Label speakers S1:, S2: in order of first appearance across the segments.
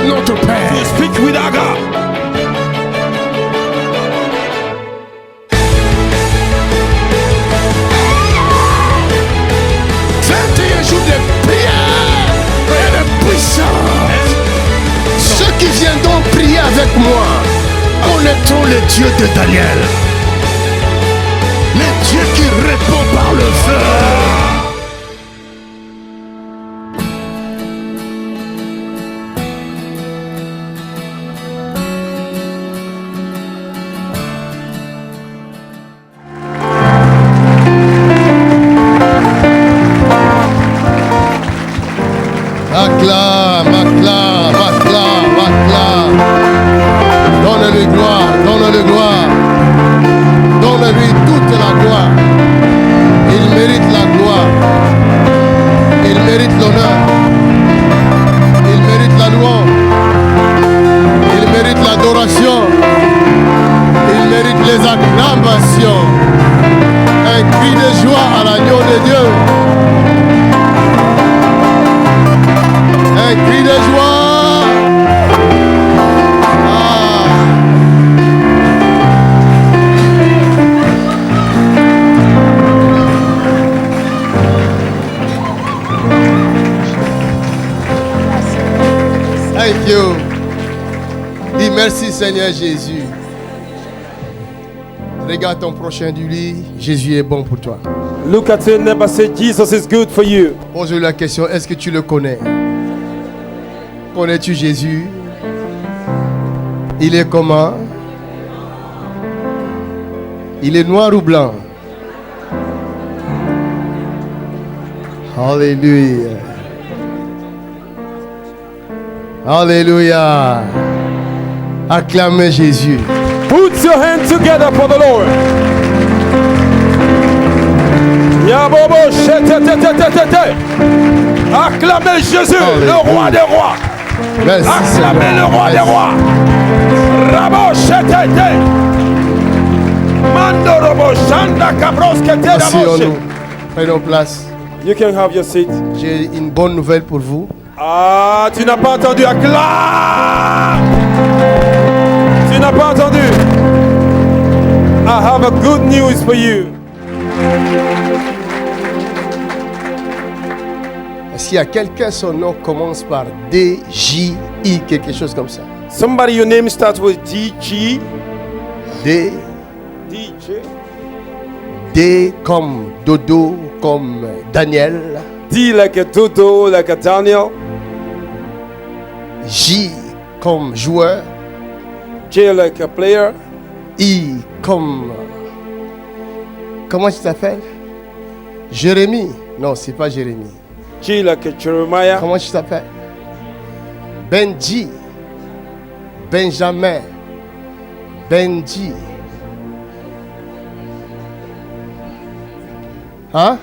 S1: notre Père.
S2: To speak with our God.
S1: 21 jours de prière et de puissance. Ceux qui viendront prier avec moi connaîtront le Dieu de Daniel. Le Dieu qui répond par le feu. Acclame, acclame, acclame, acclame. Donne-lui gloire, donne-lui gloire. Donne-lui toute la gloire. Il mérite la gloire. Il mérite l'honneur. Il mérite la louange. Il mérite l'adoration. Il mérite les acclamations. Un cri de joie à l'agneau de Dieu. Un cri de joie. Thank you. Dis merci Seigneur Jésus. Regarde ton prochain du lit. Jésus est bon pour toi.
S2: Look at your neighbor, say Jesus is good for you.
S1: Pose-lui la question, est-ce que tu le connais? Connais-tu Jésus? Il est comment? Il est noir ou blanc? Alléluia. Alléluia. Acclamez Jésus.
S2: Put your hands together for the Lord. Yabobo, acclamez Jésus, le roi des rois.
S1: Merci,
S2: acclamez le roi des rois. Rabo, Mando robo, Shanda, Cabros,
S1: asseyons-nous. Prenons place.
S2: You can have your seat.
S1: J'ai une bonne nouvelle pour vous.
S2: Ah, tu n'as pas entendu, acclame. Tu n'as pas entendu. I have a good news for you.
S1: Est-ce qu'il y a quelqu'un, son nom commence par D-J-I, quelque chose comme ça?
S2: Somebody, your name starts with D-G.
S1: D.
S2: D-J.
S1: D comme Dodo, comme Daniel.
S2: D like a Dodo, like a Daniel.
S1: J comme joueur.
S2: J like a player.
S1: I comme... Comment tu t'appelles? Jérémie. Non, c'est pas Jérémie.
S2: J like a Jeremiah.
S1: Comment tu t'appelles? Benji. Benjamin. Benji. Hein?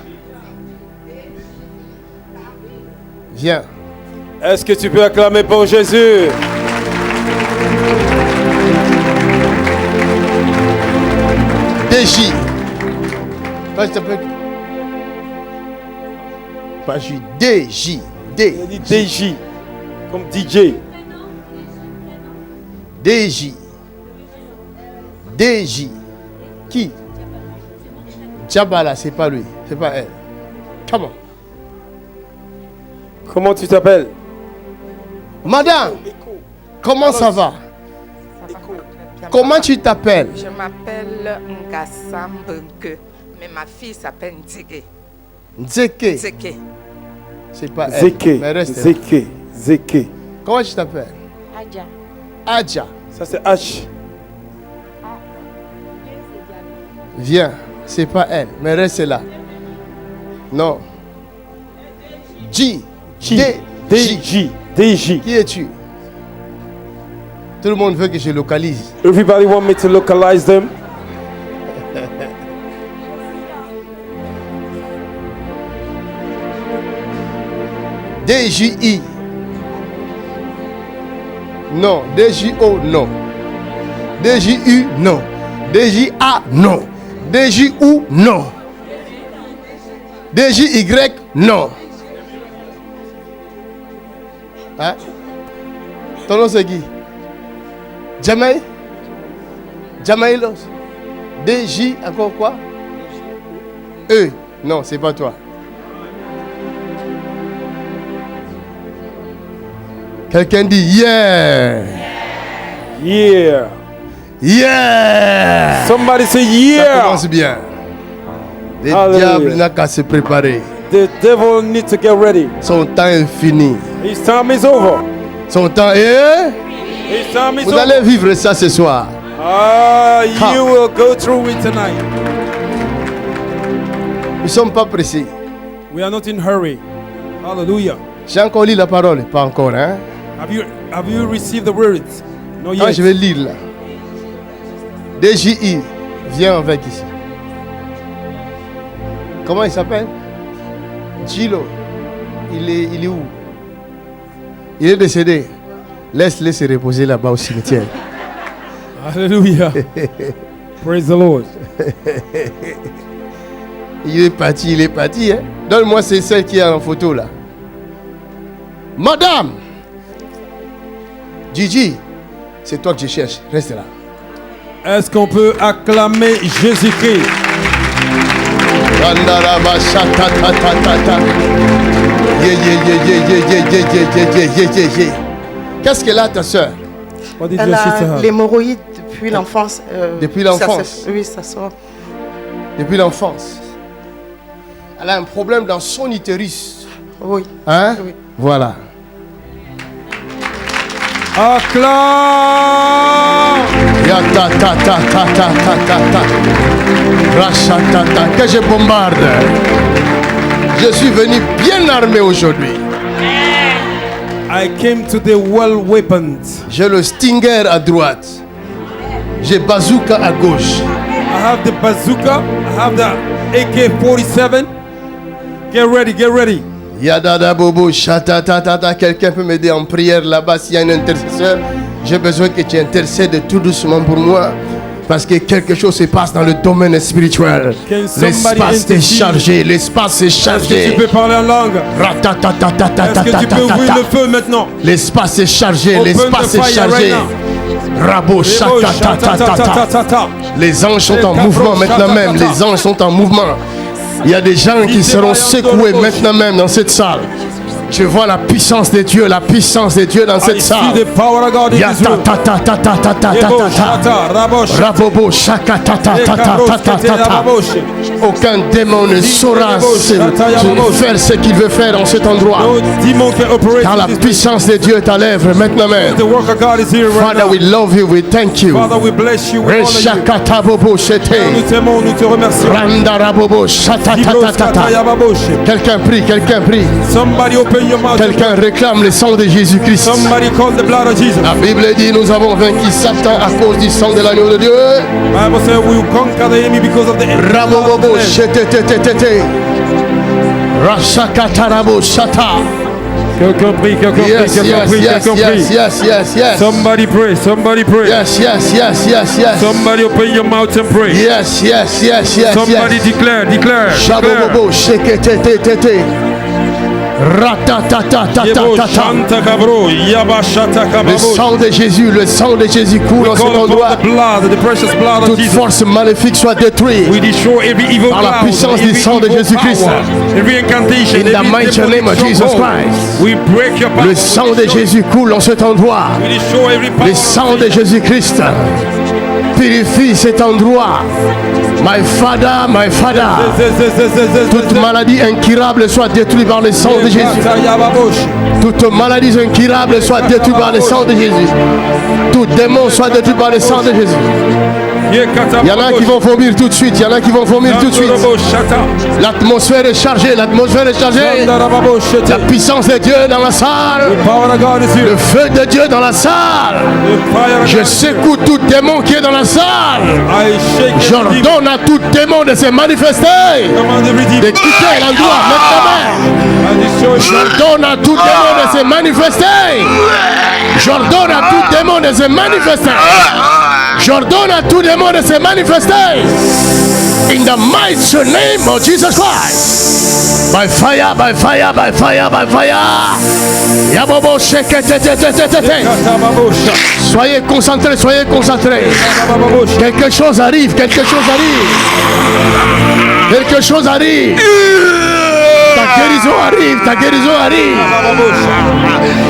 S1: Viens.
S2: Est-ce que tu peux acclamer pour Jésus?
S1: DJ. Toi, tu t'appelles? Pas je suis DJ. D.
S2: Il dit DJ. Comme DJ.
S1: DJ. DJ. Qui? Djabala, c'est pas lui. C'est pas elle. Come on.
S2: Comment tu t'appelles?
S1: Madame, comment ça va? Comment tu t'appelles?
S3: Je m'appelle Ngassa Mbunke, mais ma fille s'appelle Nzeke.
S1: Nzeke.
S3: Nzeke.
S1: C'est pas elle.
S2: Zeke.
S1: Mais reste là.
S2: Zeke. Zeke.
S1: Comment tu t'appelles?
S4: Adja.
S1: Adja.
S2: Ça c'est H.
S1: Viens. C'est pas elle. Mais reste là. Non. J.
S2: J.
S1: D.
S2: DJ. DJ.
S1: Qui es-tu? Tout le monde veut que je localise.
S2: Everybody want me to localize them?
S1: DJI. Non. DJO, non. DJU, non. DJA, non. DJU, non. DJY, non. Hein? Ton nom c'est qui? Jamaï? Jamaïlos. DJ, encore quoi? E. Non, c'est pas toi. Quelqu'un dit yeah.
S2: Yeah.
S1: Yeah.
S2: Somebody say
S1: Ça
S2: yeah.
S1: commence bien. Le
S2: Hallelujah.
S1: diable n'a qu'à se préparer.
S2: The devil needs to get ready.
S1: Son temps est fini.
S2: His time is over.
S1: Son temps est...
S2: His time is
S1: Vous
S2: over.
S1: allez vivre ça ce soir.
S2: You will go through it tonight.
S1: Nous ne sommes pas pressés.
S2: We are not in hurry. Hallelujah.
S1: J'ai encore lu la parole. Pas encore, hein?
S2: Have you received the words? No
S1: Ah,
S2: yet.
S1: je vais lire là. DJI, viens avec ici. Comment il s'appelle? Gilo. Il est où? Il est décédé. Laisse-le se reposer là-bas au cimetière.
S2: Hallelujah. Praise the Lord.
S1: Il est parti, hein? Donne-moi celle qui est en photo là. Madame! Gigi, c'est toi que je cherche. Reste là.
S2: Est-ce qu'on peut acclamer Jésus-Christ?
S1: Qu'est-ce qu'elle a, ta soeur?
S2: What did
S4: Elle
S2: your sister
S4: a
S2: have?
S4: l'hémorroïde depuis l'enfance.
S1: Depuis l'enfance?
S4: Oui, ça sort.
S1: Depuis l'enfance. Elle a un problème dans son utérus.
S4: Oui.
S1: Hein?
S4: Oui.
S1: Voilà.
S2: Acclame!
S1: Ya ta ta ta ta ta ta ta ta. Rachatata. Que je bombarde. Je suis venu bien armé aujourd'hui.
S2: I came today well weaponed.
S1: J'ai le Stinger à droite. J'ai bazooka à gauche.
S2: I have the bazooka. I have the AK-47. Get ready, get ready.
S1: Yadada bobo chatatatata. Quelqu'un peut m'aider en prière là-bas s'il y a un intercesseur. J'ai besoin que tu intercèdes tout doucement pour moi. Parce que quelque chose se passe dans le domaine spirituel.
S2: Can somebody
S1: L'espace est
S2: intercede?
S1: chargé. L'espace est
S2: Est-ce que
S1: chargé.
S2: tu peux parler en langue? Est-ce que tu peux ouvrir le feu maintenant?
S1: L'espace est chargé.
S2: Open
S1: L'espace
S2: the
S1: est
S2: fire
S1: chargé.
S2: right
S1: Rabo chatatatata. Les anges sont en mouvement maintenant même. Les anges sont en mouvement. Il y a des gens qui seront secoués maintenant même dans cette salle. Je vois la puissance de Dieu, la puissance de Dieu dans cette
S2: I see
S1: salle.
S2: the power of God in this room.
S1: Rabobo shaka ta ta ta ta ta ta ta. Aucun démon ne saura faire ce qu'il veut faire dans cet endroit.
S2: No demon can operate
S1: Car la
S2: in this
S1: puissance de Dieu est à l'œuvre maintenant même.
S2: place. The work of God is here right
S1: Father,
S2: now.
S1: we love you, we thank you.
S2: Father, we bless you. We honor you.
S1: Reshakata bobo
S2: Nous
S1: shete.
S2: t'aimons, nous te remercions.
S1: Randarabobo shata ta ta ta ta. Quelqu'un prie, quelqu'un prie.
S2: Somebody open your mouth.
S1: Quelqu'un réclame le sang de Jésus-Christ.
S2: Somebody call the blood of Jesus.
S1: La Bible dit nous avons vaincu Satan à cause du sang de l'agneau de Dieu.
S2: Bible says we will conquer the enemy because of the blood of the
S1: Rabobobo
S2: Lamb.
S1: shetetetetete. Rashakatarabo shata.
S2: Quelqu'un prie, quelqu'un prie,
S1: Yes,
S2: quelqu'un
S1: yes,
S2: prie,
S1: yes,
S2: quelqu'un
S1: yes,
S2: prie.
S1: yes, yes, yes.
S2: Somebody pray, somebody pray.
S1: Yes, yes, yes, yes, yes.
S2: Somebody open your mouth and pray.
S1: Yes, yes, yes, yes,
S2: Somebody
S1: yes.
S2: declare, declare.
S1: Shabobobo sheketetetete. Ratatatatata.
S2: Shanta Kabro, Yabashata
S1: Le
S2: Kababo.
S1: sang de Jésus coule en cet
S2: Call
S1: endroit.
S2: upon the blood, the precious blood of
S1: Toute
S2: Jesus.
S1: force maléfique soit détruite.
S2: We destroy every evil
S1: Par la
S2: cloud,
S1: puissance du
S2: every
S1: sang de
S2: evil
S1: Jésus-Christ.
S2: power, every incantation,
S1: In the
S2: every
S1: mighty
S2: demonic
S1: name of Jesus
S2: stronghold.
S1: Christ.
S2: We break your power.
S1: Le sang de Jésus coule en cet endroit.
S2: We destroy every power.
S1: Le sang de Jésus-Christ purifie cet endroit. My Father, my Father. Toute maladie incurable soit détruite par le sang de Jésus. Toute maladie incurable soit détruite par le sang de Jésus. Tout démon soit détruit par le sang de Jésus. Il y en a qui vont vomir tout de suite. Il y en a qui vont vomir tout de suite. L'atmosphère est chargée. L'atmosphère est chargée. La puissance de Dieu dans la salle. Le feu de Dieu dans la salle. Je secoue tout démon qui est dans la salle. J'ordonne à tout démon de se manifester. De quitter l'endroit maintenant. J'ordonne à tout démon de se manifester. J'ordonne à tout démon de se manifester. J'ordonne à tout démon de se manifester. In the mighty name of Jesus Christ. By fire, by fire, by fire, by fire. Yabobo sheke te te te te te te. Soyez concentrés, soyez concentrés. Quelque chose arrive, quelque chose arrive. Quelque chose arrive. Ta guérison arrive, ta guérison arrive.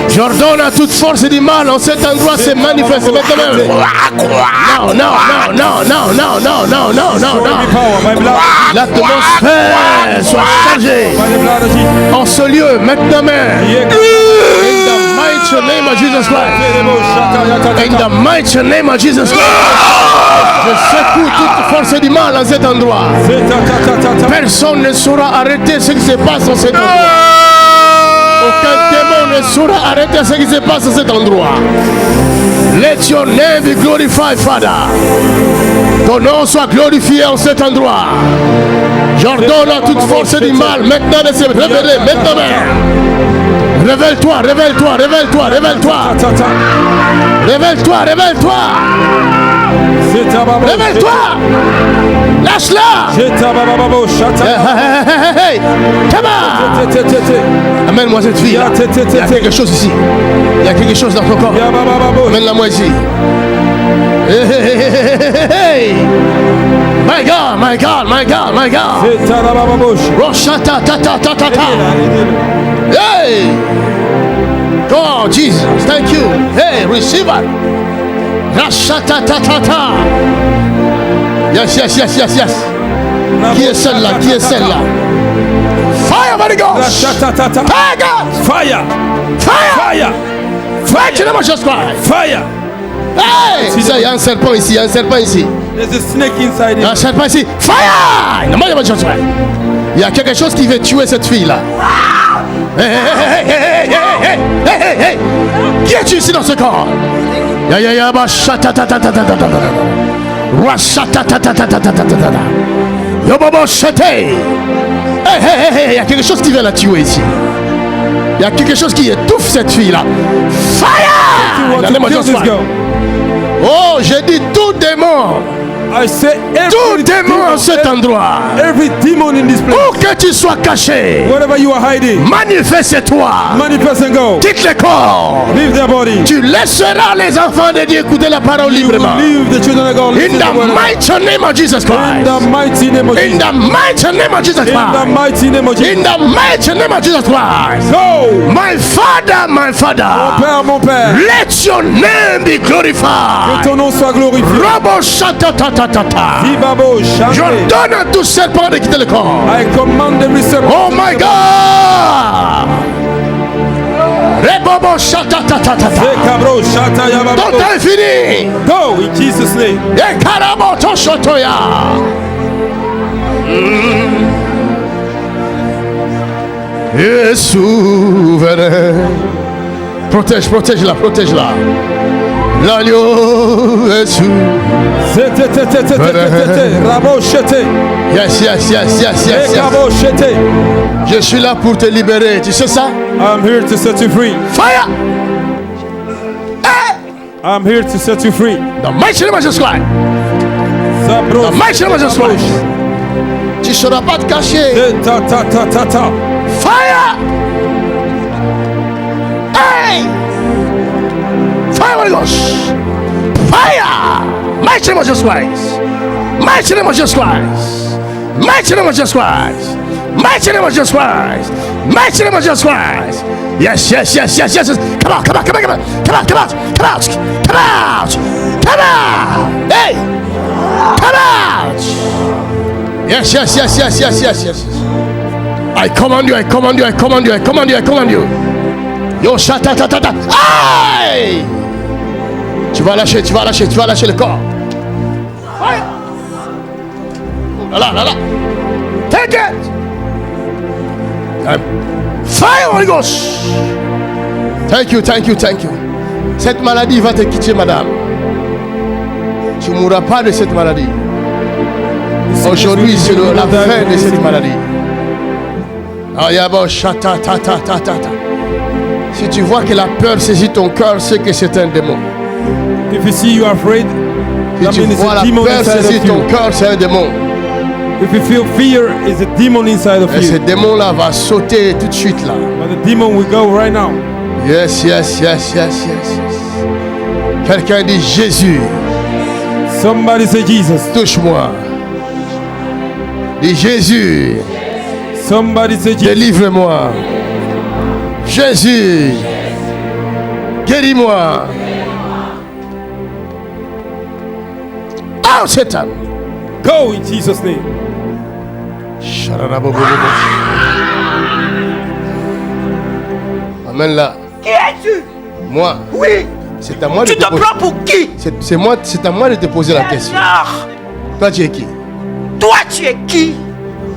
S1: J'ordonne à toute force du mal en cet endroit se manifeste maintenant. Non, non, non, non, non, non, non, non, non, non. L'atmosphère soit chargée en ce lieu maintenant. In the mighty name of Jesus Christ. In the mighty name of Jesus Christ. Je secoue toute force du mal en cet endroit. Personne ne saura arrêter ce qui se passe en cet endroit. Aucun démon ne saura arrêter ce qui se passe à cet endroit. Let your name be glorified, Father. Ton nom soit glorifié en cet endroit. J'ordonne à toute force du mal maintenant de se révéler, maintenant même. Révèle-toi, révèle-toi, révèle-toi, révèle-toi. Révèle-toi, révèle-toi. Révèle-toi. Lâche-la. Hey, come on. Amène-moi cette fille. Il y a quelque chose ici. Il y a quelque chose dans ton corps. Amène-la-moi ici. Hey. My God, my God, my God, my God. Roshata ta ta ta ta ta. Hey. Oh Jesus, thank you. Hey, receive it. Rashata ta ta ta. Yes, yes, yes, yes, yes. Qui est celle-là? Qui est celle-là? Fire, Holy Ghost. Fire, God.
S2: Fire.
S1: Fire.
S2: Fire.
S1: Fire. Just Christ.
S2: Fire.
S1: Hey, il y a un serpent ici, il y a un serpent ici.
S2: There's a snake inside
S1: Il y a un
S2: him.
S1: serpent ici. Fire. Il y a quelque chose qui veut tuer cette fille-là. Hey, hey, hey, hey, hey, hey, hey, hey, hey. Qui es-tu ici dans ce corps? Ya ya ya ba shata ta ta ta ta ta ta. Rashata ta ta ta ta ta ta ta. Yo bobo shate. Hey hey hey hey, il y a quelque chose qui vient la tuer ici. Il y a quelque chose qui étouffe cette fille-là. Fire! Oh, j'ai dit tout démon.
S2: I say
S1: Tout démon en cet endroit.
S2: every demon in this place,
S1: Où que tu sois caché,
S2: wherever you are hiding,
S1: manifeste-toi.
S2: manifest and go.
S1: Quitte le corps.
S2: Leave their body.
S1: Tu laisseras les enfants de Dieu écouter la parole
S2: You will
S1: librement.
S2: leave the children of God.
S1: In
S2: listen to the
S1: the
S2: word of God.
S1: mighty name of Jesus
S2: In
S1: Christ.
S2: the mighty name of
S1: In
S2: Jesus.
S1: the mighty name of Jesus
S2: In the
S1: Christ.
S2: mighty name of
S1: In
S2: Jesus.
S1: the mighty name of Jesus Christ.
S2: Go.
S1: My Father, my
S2: Mon
S1: Father.
S2: Père, mon Père.
S1: Let your name be
S2: Que
S1: glorified.
S2: ton nom soit glorifié.
S1: Robo shata ta ta ta ta.
S2: Vibabo, chantez.
S1: J'ordonne à tout serpent de quitter le corps.
S2: I command every serpent.
S1: Oh my God. Rebobo shata ta ta ta ta.
S2: Zekabro, chata, yababo.
S1: Ton temps est fini.
S2: Go in Jesus' name.
S1: Et karabo to shotoya. Et souverain. Protège, protège-la, protège-la. L'agneau est sous.
S2: Rabo, chete.
S1: Yes, yes, yes, yes, yes,
S2: Zekabo,
S1: yes.
S2: chete.
S1: Je suis là pour te libérer. Tu sais ça?
S2: I'm here to set you free.
S1: Fire! Hey!
S2: I'm here to set you free.
S1: The mighty name of Jesus Christ.
S2: Zabro.
S1: The mighty name of Jesus Christ. Tu ne sauras pas te cacher.
S2: Ta ta ta ta ta.
S1: Fire! Hey! Fire, Holy Ghost! Fire! Mighty name of Jesus Christ! Mighty name of Jesus Christ! Mighty name of Jesus Christ! Mighty name of Jesus Christ! Mighty name of Jesus Christ! Yes, yes, yes, yes, yes, yes! Come on, come on, come on, come on! Come on, come out! Come out! Come out! Come out! Hey! Come out! Yes, yes, yes, yes, yes, yes, yes. I command you, I command you, I command you, I command you, I command you. Yo, shata ta ta ta. Aïe! Tu vas lâcher, tu vas lâcher, tu vas lâcher le corps. Fire! Là, là, là. Take it! Fire, Holy Ghost! Thank you, thank you, thank you. Cette maladie va te quitter, madame. Tu ne mourras pas de cette maladie. Aujourd'hui, c'est la fin de cette maladie. Ayabo, shata ta ta ta ta ta. Si tu vois que la peur saisit ton cœur, c'est que c'est un démon.
S2: If you see you are afraid,
S1: Si tu vois la peur saisir ton cœur, c'est un démon.
S2: If you feel fear, it's a demon inside of
S1: Et ce
S2: you.
S1: démon-là va sauter tout de suite là.
S2: But the demon will go right now.
S1: Yes, yes, yes, yes, yes, yes. Quelqu'un dit Jésus,
S2: Somebody say Jesus.
S1: touche-moi. Dis Jésus,
S2: Somebody say Jesus.
S1: délivre-moi. Jésus, guéris-moi. Oh, Satan.
S2: Go in Jesus' name.
S1: Amen là.
S4: Qui es-tu?
S1: Moi,
S4: Oui.
S1: c'est à moi de
S4: Tu te
S1: poser.
S4: prends pour qui?
S1: C'est à moi de te poser la question.
S4: Alors,
S1: Toi, tu es qui?
S4: toi, tu es qui?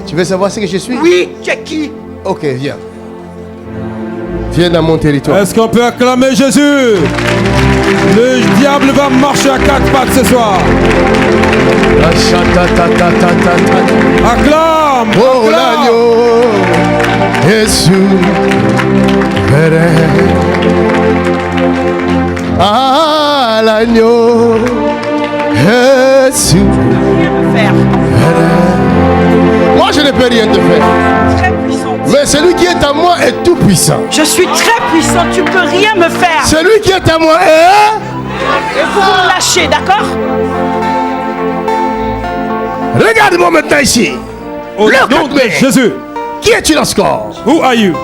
S1: Tu veux savoir ce que je suis?
S4: Oui, tu es qui?
S1: Ok, viens. Viens dans mon territoire.
S2: Est-ce qu'on peut acclamer Jésus? Le diable va marcher à quatre pattes ce soir. Acclame!
S1: Oh
S2: acclame.
S1: l'agneau, Jésus, ah l'agneau, Jésus.
S4: Faire.
S1: Moi je ne peux rien te faire,
S4: Très puissant.
S1: mais celui qui est à moi est tout puissant.
S4: Je suis très puissant, tu peux rien me faire.
S1: Celui qui est à moi est...
S4: Et vous me lâchez, d'accord?
S1: Regarde-moi maintenant ici.
S2: Au
S1: Look
S2: nom
S1: at
S2: de
S1: me.
S2: Jésus.
S1: Qui es-tu dans ce corps?
S2: Who are you?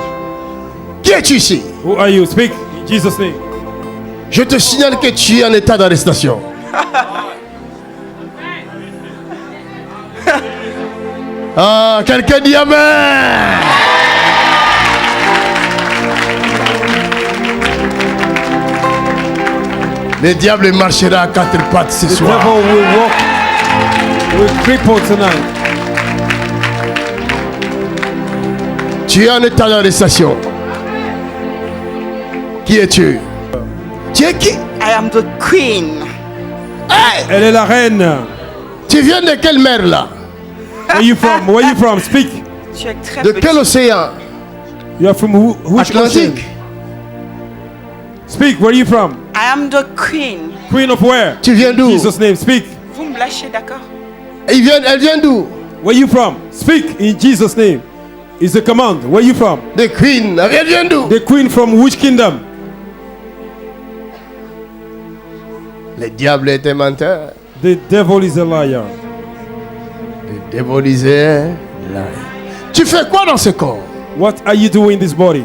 S1: Qui es-tu ici?
S2: Who are you? Speak in Jesus' name.
S1: Je te signale que tu es en état d'arrestation. Ah, quelqu'un dit Amen. Le diable marchera à quatre pattes ce
S2: The
S1: soir.
S2: devil will walk with crippled tonight.
S1: Tu es en état d'arrestation. Qui es-tu? Tu es qui?
S4: I am the queen.
S1: Hey!
S2: Elle est la reine.
S1: Tu viens de quelle mer là?
S2: Where you from? Where you from? Speak.
S4: Tu es très
S1: De
S4: petit.
S1: quel océan?
S2: You are from which ocean?
S1: Atlantique?
S2: Speak. Where are you from?
S4: I am the queen.
S2: Queen of where?
S1: Tu viens d'où?
S2: Jesus' name. Speak.
S4: Vous me lâchez, d'accord?
S1: Elle vient d'où?
S2: Where you from? Speak in Jesus' name. Is the command. Where you from?
S1: The Queen. Elle vient d'où?
S2: The queen from which kingdom?
S1: Le diable est un menteur.
S2: The devil is a liar.
S1: Le diabolisé. Tu fais quoi dans ce corps?
S2: What are you doing in this body?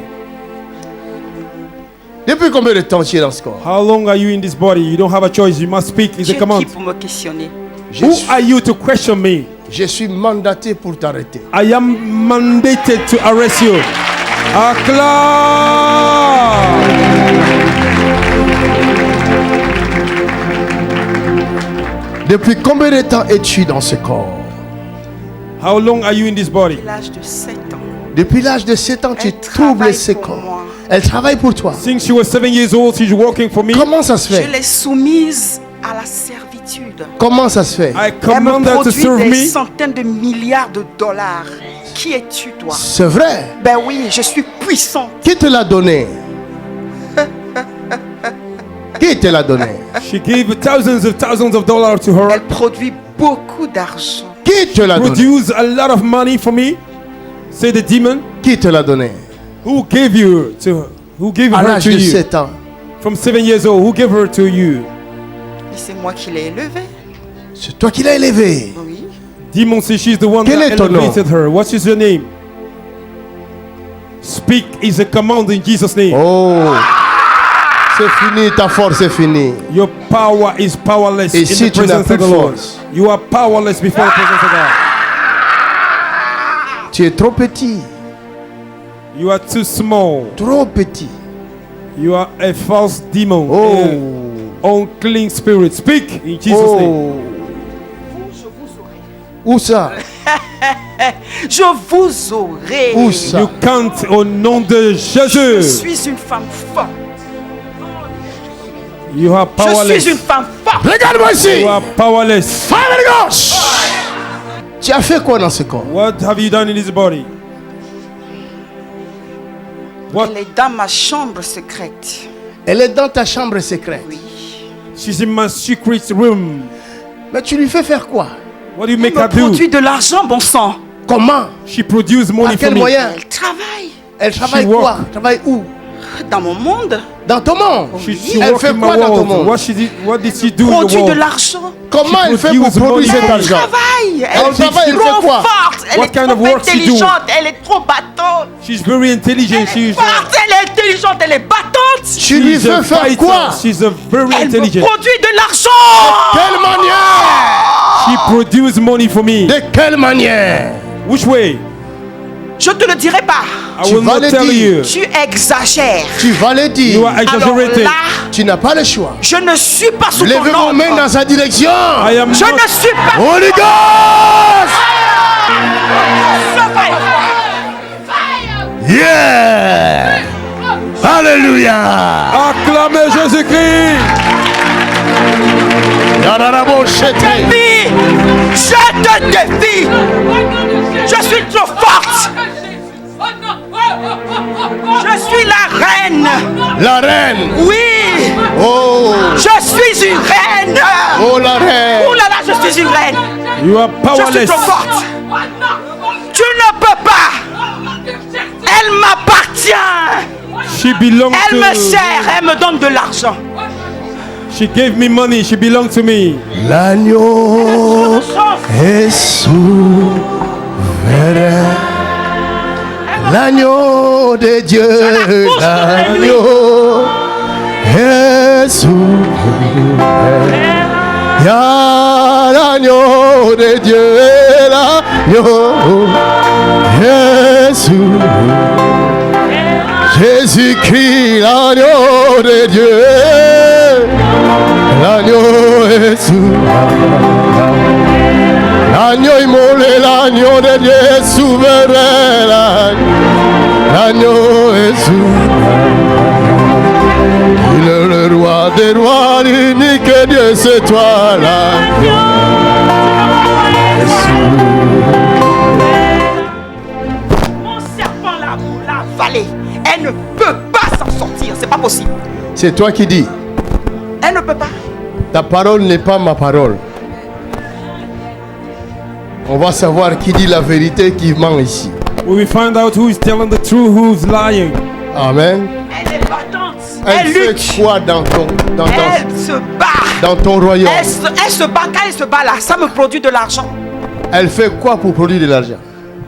S1: Depuis combien de temps tu es dans ce corps?
S2: How long are you in this body? You don't have a choice. You must speak. It's
S4: Tu
S2: a
S4: es qui
S2: command.
S4: pour me questionner?
S2: Who are you to question me?
S1: Je suis mandaté pour t'arrêter.
S2: I am mandated to arrest you. Acclame!
S1: Depuis combien de temps es-tu dans ce corps?
S2: How long are you in this body?
S4: L'âge de 7 ans.
S1: Depuis l'âge de 7 ans, tu
S4: Elle
S1: troubles
S4: travaille
S1: ce
S4: pour
S1: corps.
S4: moi.
S1: Elle travaille pour toi.
S2: Since she was 7 years old, she's working for me.
S1: Comment ça se
S4: Je
S1: fait?
S4: l'ai soumise à la servitude.
S1: Comment ça se fait?
S2: I
S4: Elle me
S2: command her to
S4: produit
S2: serve
S4: des
S2: me.
S4: centaines de milliards de dollars. Qui es-tu, toi?
S1: C'est vrai.
S4: Ben oui, je suis puissante.
S1: Qui te l'a donné? Qui te l'a donné?
S2: She gave thousands of dollars to her.
S4: Elle produit beaucoup d'argent.
S1: Qui te l'a donné?
S2: Produce a lot of money for me. Say the demon.
S1: Qui te l'a donné?
S2: Who gave you to her? Who gave
S1: À
S2: her
S1: l'âge
S2: to
S1: de
S2: you?
S1: 7 ans.
S2: From 7 years old. Who gave her to you?
S4: Et c'est moi qui l'ai élevée.
S1: C'est toi qui l'as élevé.
S4: Oui.
S2: Demon says she's the one
S1: Quel
S2: that
S1: est ton nom?
S2: elevated her. What is your name? Speak is a command in Jesus' name.
S1: Oh. C'est fini, ta force est finie.
S2: Your power is powerless
S1: Et
S2: in
S1: si
S2: the
S1: tu n'as
S2: presence
S1: plus
S2: of
S1: de
S2: the Lord.
S1: force?
S2: You are powerless before the presence of God.
S1: Tu es trop petit.
S2: You are too small.
S1: Trop petit.
S2: You are a false demon.
S1: Oh.
S2: Unclean spirit. Speak in Jesus' name.
S1: Oh. Où ça?
S4: Je vous aurai.
S1: Où ça?
S2: You can't au nom de
S4: Je
S2: Jésus.
S4: suis une femme forte.
S2: You are
S4: Je
S2: powerless.
S4: suis une femme forte.
S1: Regarde-moi ici.
S2: You are powerless.
S1: Femme de gauche. Tu as fait quoi dans ce corps?
S2: What have you done in his body? What?
S4: Elle est dans ma chambre secrète.
S1: Elle est dans ta chambre secrète.
S4: Oui.
S2: She's in my secret room.
S1: Mais tu lui fais faire quoi?
S2: What do you
S4: Elle
S2: make
S4: me
S2: her do?
S4: produit de l'argent, bon sang.
S1: Comment?
S2: She produces
S1: À
S2: money for
S1: quel
S2: me.
S1: moyen?
S4: Elle travaille
S1: Elle travaille
S2: She
S1: quoi?
S2: work.
S1: Elle travaille où?
S4: dans mon monde.
S1: Dans ton monde.
S2: She
S1: Elle
S2: works
S1: fait
S2: in my
S1: quoi dans ton
S2: world.
S1: monde?
S2: What did she do in the
S4: Produit de
S2: world?
S4: l'argent.
S1: Comment
S2: She
S1: elle fait pour
S2: produces
S1: produire
S2: money.
S1: cet
S4: Elle
S1: argent?
S4: travaille.
S1: Elle
S4: Elle
S1: travaille,
S4: est
S1: elle fait
S4: trop
S1: quoi?
S4: forte. Elle
S2: What
S4: est
S2: kind
S4: trop
S2: of work she do?
S4: intelligente. Elle est trop battante.
S2: She's very intelligent.
S4: Elle est forte. Elle est intelligente. Elle est battante.
S1: Tu lui
S2: She's a
S1: fais faire
S2: fighter.
S1: quoi?
S2: She's a very
S4: Elle me
S2: intelligent.
S4: produit de l'argent.
S1: Quelle manière?
S2: She produces money for me.
S1: De quelle manière?
S2: Which way?
S4: Je te le dirai pas.
S2: I
S1: Tu
S2: will
S1: vas
S2: not
S1: le
S2: tell
S1: dire.
S2: you.
S4: Tu exagères.
S1: Tu vas le
S2: You
S1: dire.
S2: are
S4: Alors
S2: exaggerating.
S4: là,
S1: Tu n'as pas le choix.
S4: je ne suis pas sous ton
S1: Levez vos mains
S4: ordre.
S1: dans sa direction.
S2: I am
S4: Je
S2: not.
S4: ne suis pas.
S1: Holy Ghost! Yeah! Alléluia!
S2: Acclamez Jésus-Christ.
S4: Défie. Je te défie. Je suis trop forte. Je suis la reine.
S1: La reine!
S4: Oui.
S1: Oh!
S4: Je suis une reine.
S1: Oh la reine!
S4: Oh là là, je suis une reine.
S2: You are
S4: Je suis
S2: powerless.
S4: trop forte. Tu ne peux pas. Elle m'appartient.
S2: She belongs
S4: Elle me
S2: to.
S4: sert. Elle me donne de l'argent.
S2: She gave me money. She belongs to me.
S1: L'agneau est souverain. L'agneau de Dieu, l'agneau est souverain. Y'a l'agneau de Dieu, l'agneau est souverain. Jésus-Christ, l'agneau de Dieu, l'agneau est souverain. L'agneau immolé, l'agneau de Dieu est souverain. L'agneau est souverain. Il est le roi des rois, l'unique Dieu, c'est toi, l'agneau est souverain.
S4: Mon serpent l'a avalé. Elle ne peut pas s'en sortir. C'est pas possible.
S1: C'est toi qui dis.
S4: Elle ne peut pas.
S1: Ta parole n'est pas ma parole. On va savoir qui dit la vérité, qui ment ici.
S2: We will find out who is telling the truth, who's lying.
S1: Amen.
S4: Elle est battante.
S1: Elle
S4: Elle
S1: fait
S4: lutte.
S1: quoi dans
S4: Elle se bat.
S1: dans ton royaume?
S4: Elle se bat. Quand elle se bat là, ça me produit de l'argent.
S1: Elle fait quoi pour produire de l'argent?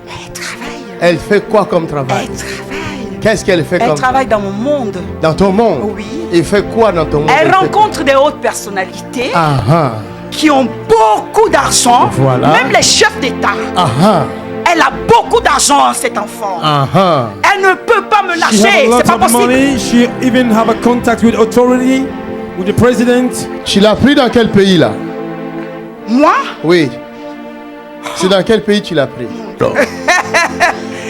S4: Elle travaille.
S1: Elle fait quoi comme travail?
S4: Elle travaille.
S1: Qu'est-ce qu'elle fait
S4: Elle
S1: comme
S4: travaille dans mon monde.
S1: Dans ton monde?
S4: Oui.
S1: Elle fait quoi dans ton monde?
S4: Elle
S1: fait-
S4: rencontre des hautes personnalités
S1: Ah ah.
S4: qui ont beaucoup d'argent.
S1: Voilà.
S4: Même les chefs d'État.
S1: Ah ah.
S4: Elle a beaucoup d'argent, cet enfant.
S1: Ah ah.
S4: Elle ne peut pas me
S2: She have
S4: lâcher.
S2: a lot
S4: C'est pas
S2: of
S4: possible.
S2: money. She even have a contact with authority, with the president.
S1: Tu l'as pris dans quel pays là?
S4: Moi,
S1: Oui. C'est dans quel pays tu l'as pris?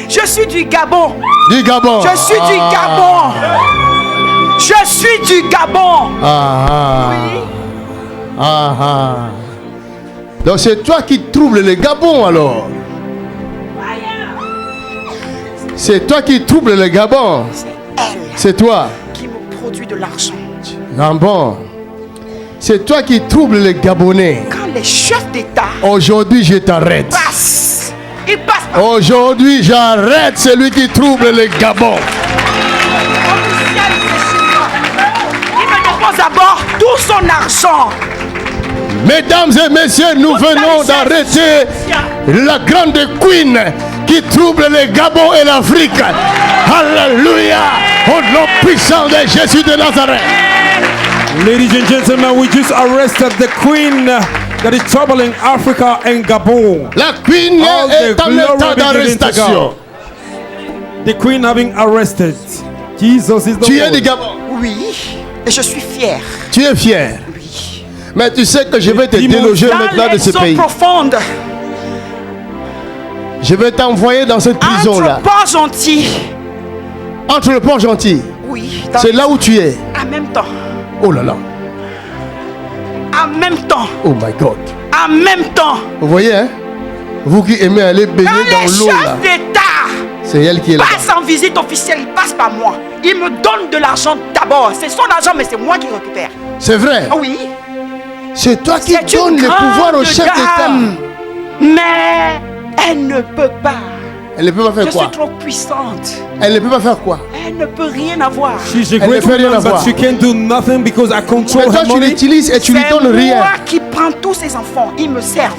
S4: je suis du Gabon.
S1: Du Gabon.
S4: Je suis du Gabon. Je suis du Gabon.
S1: Ah ah. Ah ah. Donc c'est toi qui troubles le Gabon alors. C'est toi qui troubles le Gabon.
S4: C'est elle
S1: C'est toi.
S4: qui me produit de l'argent.
S1: Gabon. C'est toi qui troubles les Gabonais.
S4: Quand les chefs d'État
S1: Aujourd'hui, je t'arrête.
S4: passent, ils passent par
S1: Aujourd'hui, j'arrête celui qui trouble les Gabon.
S4: officiel, c'est chez moi. Il me dépose à bord tout son argent.
S1: Mesdames et messieurs, nous venons d'arrêter la grande queen qui trouble les Gabon et l'Afrique. Alléluia. Au nom puissant de Jésus de Nazareth.
S2: Ladies and gentlemen, we just arrested the queen that is troubling Africa and Gabon.
S1: La queen
S2: All the
S1: est en état
S2: glory be given to
S1: d'arrestation.
S2: God. The queen having arrested. Jesus is the
S1: Tu es
S2: Lord.
S1: du Gabon.
S4: Oui, et je suis fier.
S1: Tu es fier.
S4: Oui.
S1: Mais tu sais que je vais te
S2: Dis-moi,
S1: déloger
S4: Dans
S1: maintenant de
S4: les
S1: ce
S4: eaux
S1: pays.
S4: profondes,
S1: Je vais t'envoyer dans cette prison là.
S4: entre pas gentil.
S1: Entre le port gentil.
S4: Oui,
S1: C'est là où tu es.
S4: en même temps.
S1: Oh là là.
S4: En même temps.
S1: Oh my God.
S4: En même temps.
S1: Vous voyez, hein? Vous qui aimez aller baigner
S4: Quand les
S1: dans l'eau là.
S4: chefs d'État
S1: C'est elle qui est là.
S4: passent en visite officielle, ils passent par moi. Ils me donnent de l'argent d'abord. C'est son argent, mais c'est moi qui récupère.
S1: C'est vrai.
S4: Oui.
S1: C'est toi qui
S4: C'est
S1: donnes
S4: une
S1: le pouvoir au
S4: grande
S1: chef d'État.
S4: dame, mais elle ne peut pas.
S1: Elle ne peut pas
S4: Je
S1: faire quoi?
S4: suis trop puissante.
S1: Elle ne peut pas faire quoi?
S4: Elle ne peut rien avoir.
S2: She's a
S1: Elle ne
S2: great
S1: fait rien
S2: woman,
S1: avoir.
S2: but she can't do nothing because I
S1: Mais
S2: control
S1: toi,
S2: her
S1: tu
S2: money.
S1: l'utilises et tu lui
S4: C'est
S1: donnes rien.
S4: moi qui prends tous ses enfants. Ils me servent.